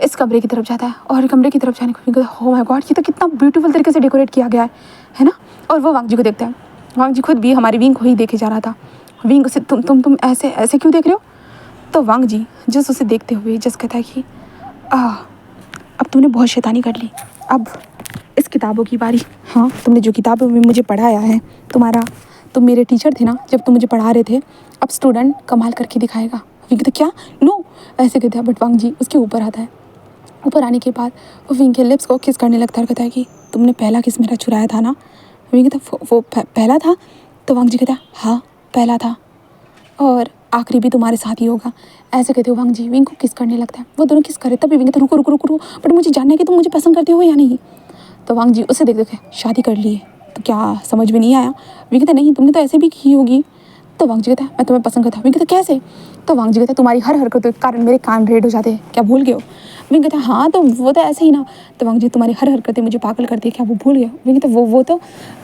इस कमरे की तरफ जाता है, और कमरे की तरफ जाने को विंग कहता है ओह माय गॉड ये तो कितना ब्यूटीफुल तरीके से डेकोरेट किया गया है ना। और वो वांग जी को देखता है। वांग जी खुद भी हमारी विंग को ही देखे जा रहा था। विंग उसे तुम ऐसे क्यों देख रहे हो। तो वांग जी जस्ट उसे देखते हुए जस्ट कहता है कि अब तुमने बहुत शैतानी कर ली, अब इस किताबों की बारी। हाँ तुमने जो किताबों में मुझे पढ़ाया है, तुम मेरे टीचर थे ना जब तुम मुझे पढ़ा रहे थे, अब स्टूडेंट कमाल करके दिखाएगा। विंग कहता क्या नो, ऐसे कहता है। बट वांग जी उसके ऊपर आता है। ऊपर आने के बाद वो विंग के लिप्स को किस करने लगता है और कहता है कि तुमने पहला किस मेरा चुराया था ना। विंग कहता वो पहला था। तो वांग जी कहता हाँ पहला था, और आखिरी भी तुम्हारे साथ ही होगा, ऐसे कहते हो वांग जी विंग को किस करने लगता है। वो दोनों किस करे, तभी विंग कहता रुको बट मुझे जानना है कि तुम मुझे पसंद करते हो या नहीं। तो वांग जी उसे देख के शादी कर लिए तो क्या समझ में नहीं आया। विंग कहता नहीं तुमने तो ऐसे भी की होगी। तो वांग जी कहता मैं तुम्हें पसंद करता हूँ। विंग कहता कैसे। तो वांग जी कहता तुम्हारी हर हरकतों के कारण मेरे कान रेड हो जाते हैं, क्या भूल गए हो। विंग कहता हाँ तो वो तो ऐसे ही ना। तो वांग जी तुम्हारी हर हरकतें मुझे पागल करती है, क्या वो भूल गए। विंग कहता वो तो।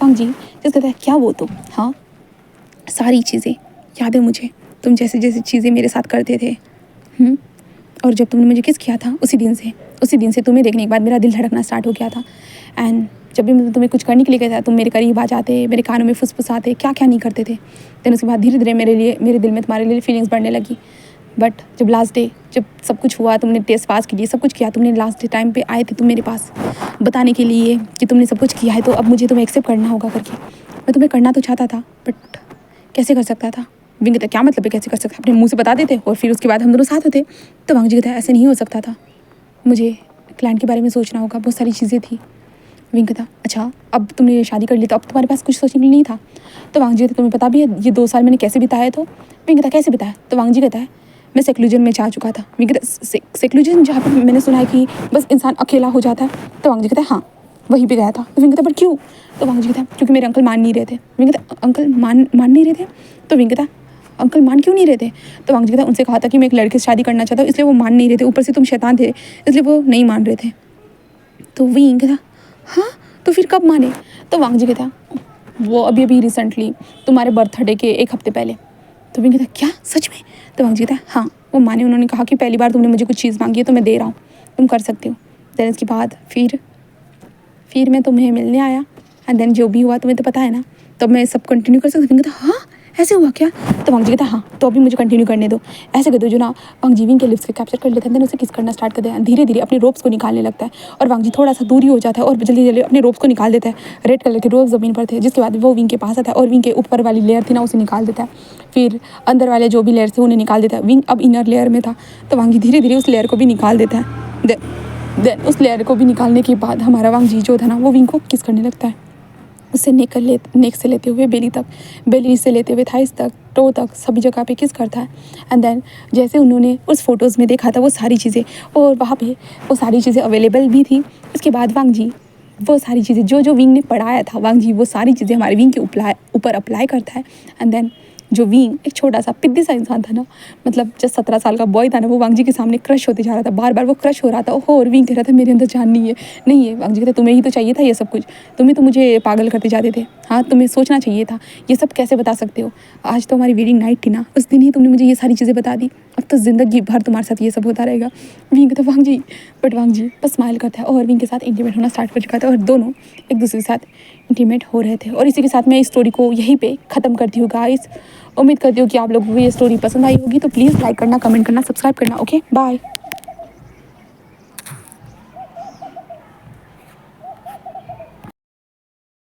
वांग जी जिस कहता है क्या वो तो, हाँ सारी चीज़ें याद है मुझे, तुम जैसे जैसे चीज़ें मेरे साथ करते थे। और जब तुमने मुझे किस किया था उसी दिन से तुम्हें देखने के बाद मेरा दिल धड़कना स्टार्ट हो गया था। एंड जब भी मैं तुम्हें कुछ करने के लिए कहता तुम मेरे करीब आ जाते, मेरे कानों में फुसफुसाते, क्या क्या नहीं करते थे। देन उसके बाद धीरे धीरे मेरे दिल में तुम्हारे लिए फीलिंग्स बढ़ने लगी। बट जब लास्ट डे जब सब कुछ हुआ, तुमने टेस्ट पास के लिए सब कुछ किया, तुमने लास्ट डे टाइम पे आए थे तुम मेरे पास बताने के लिए कि तुमने सब कुछ किया है, तो अब मुझे तुम्हें एक्सेप्ट करना होगा करके। मैं तुम्हें करना तो चाहता था बट कैसे कर सकता था। विंग कहता क्या मतलब है कैसे कर सकता, अपने मुंह से बता देते और फिर उसके बाद हम दोनों साथ होते। तो वांग जी कहता ऐसे नहीं हो सकता था, मुझे क्लाइंट के बारे में सोचना होगा, बहुत सारी चीज़ें थी। विंग कहता अच्छा अब तुमने शादी कर ली तो अब तुम्हारे पास कुछ सोचने के लिए नहीं था। तो वांग जी कहता तुम्हें पता भी है ये 2 साल मैंने कैसे बिताए। तो विंग कहता कैसे बिताया। तो वांग जी कहता है मैं सेक्लूजन में जा चुका था। विंग कहता सेक्लूजन जहाँ पर मैंने सुना है कि बस इंसान अकेला हो जाता है। तो वांग जी कहता है हाँ वहीं पे गया था। तो विंग कहता बट क्यों। तो वांग जी कहता क्योंकि मेरे अंकल मान नहीं रहे थे। विंग कहता अंकल मान नहीं रहे थे। तो विंग कहता अंकल मान क्यों नहीं रहे थे। तो वांग जी कहता उनसे कहा था कि मैं एक लड़के से शादी करना चाहता हूँ, इसलिए वो मान नहीं रहे थे, ऊपर से तुम शैतान थे इसलिए वो नहीं मान रहे थे। तो विंग कहता हाँ तो फिर कब माने। तो वांग जी कहता वो अभी रिसेंटली तुम्हारे बर्थडे के 1 हफ्ते पहले। तो विंग कहता क्या सच में? तो वांग जी कहता है हाँ, वो माने उन्होंने कहा कि पहली बार तुमने मुझे कुछ चीज़ मांगी है तो मैं दे रहा हूँ, तुम कर सकते हो। देन इसके बाद फिर मैं तुम्हें मिलने आया एंड देन जो भी हुआ तुम्हें तो पता है ना, तब मैं सब कंटिन्यू कर सकती हूँ। कहता हाँ ऐसे हुआ क्या? तो वांग जी कहता हाँ, तो अभी मुझे कंटिन्यू करने दो। ऐसे कर दो जो ना वांग जी विंग के लिप्स को कैप्चर कर लेता है, देन उसे किस करना स्टार्ट कर देता है, धीरे धीरे अपने रोप्स को निकालने लगता है और वांग जी थोड़ा सा दूरी हो जाता है और जल्दी जल्दी अपने रोप्स को निकाल देता है। रेड कलर के रोप्स ज़मीन पर थे, जिसके बाद वो विंग के पास आता है और विंग के ऊपर वाली लेयर थी ना उसे निकाल देता है। फिर अंदर वाले जो भी लेयर थे उन्हें निकाल देता है। विंग अब इनर लेयर में था, तो वांग जी धीरे धीरे उस लेयर को भी निकाल देता है। देन उस लेयर को भी निकालने के बाद हमारा वांग जी जो था ना वो विंग को किस करने लगता है, उससे नेक से लेते हुए बेली तक, बेली से लेते हुए थाइस तक, टो तक, सभी जगह पे किस करता है। एंड देन जैसे उन्होंने उस फोटोज़ में देखा था वो सारी चीज़ें, और वहाँ पे वो सारी चीज़ें अवेलेबल भी थी। उसके बाद वांग जी वो सारी चीज़ें जो विंग ने पढ़ाया था, वांग जी वो सारी चीज़ें हमारे विंग के ऊपर अप्लाई करता है। एंड देन जो विंग एक छोटा सा पिद्दी सा इंसान था ना, मतलब जब 17 साल का बॉय था ना, वो वांग जी के सामने क्रश होते जा रहा था, बार बार वो क्रश हो रहा था। ओहो, और विंग कह रहा था मेरे अंदर जान नहीं है। वांग जी कहते तुम्हें ही तो चाहिए था ये सब कुछ, तुम्हें तो मुझे पागल करते जाते थे। हाँ, तुम्हें सोचना चाहिए था, ये सब कैसे बता सकते हो? आज तो हमारी वेडिंग नाइट थी ना, उस दिन ही तुमने मुझे ये सारी चीज़ें बता दी, अब तो ज़िंदगी भर तुम्हारे साथ ये सब होता रहेगा। विंग कहता वांग जी, बट वांग जी बस स्माइल करता है और विंग के साथ इंटीमेट होना स्टार्ट कर चुका था और दोनों एक दूसरे के साथ इंटीमेट हो रहे थे। और इसी के साथ मैं इस स्टोरी को यहीं पे ख़त्म करती हूँ गाइस। उम्मीद करती हूँ कि आप लोगों को ये स्टोरी पसंद आई होगी, तो प्लीज़ लाइक करना, कमेंट करना, सब्सक्राइब करना। Okay, bye.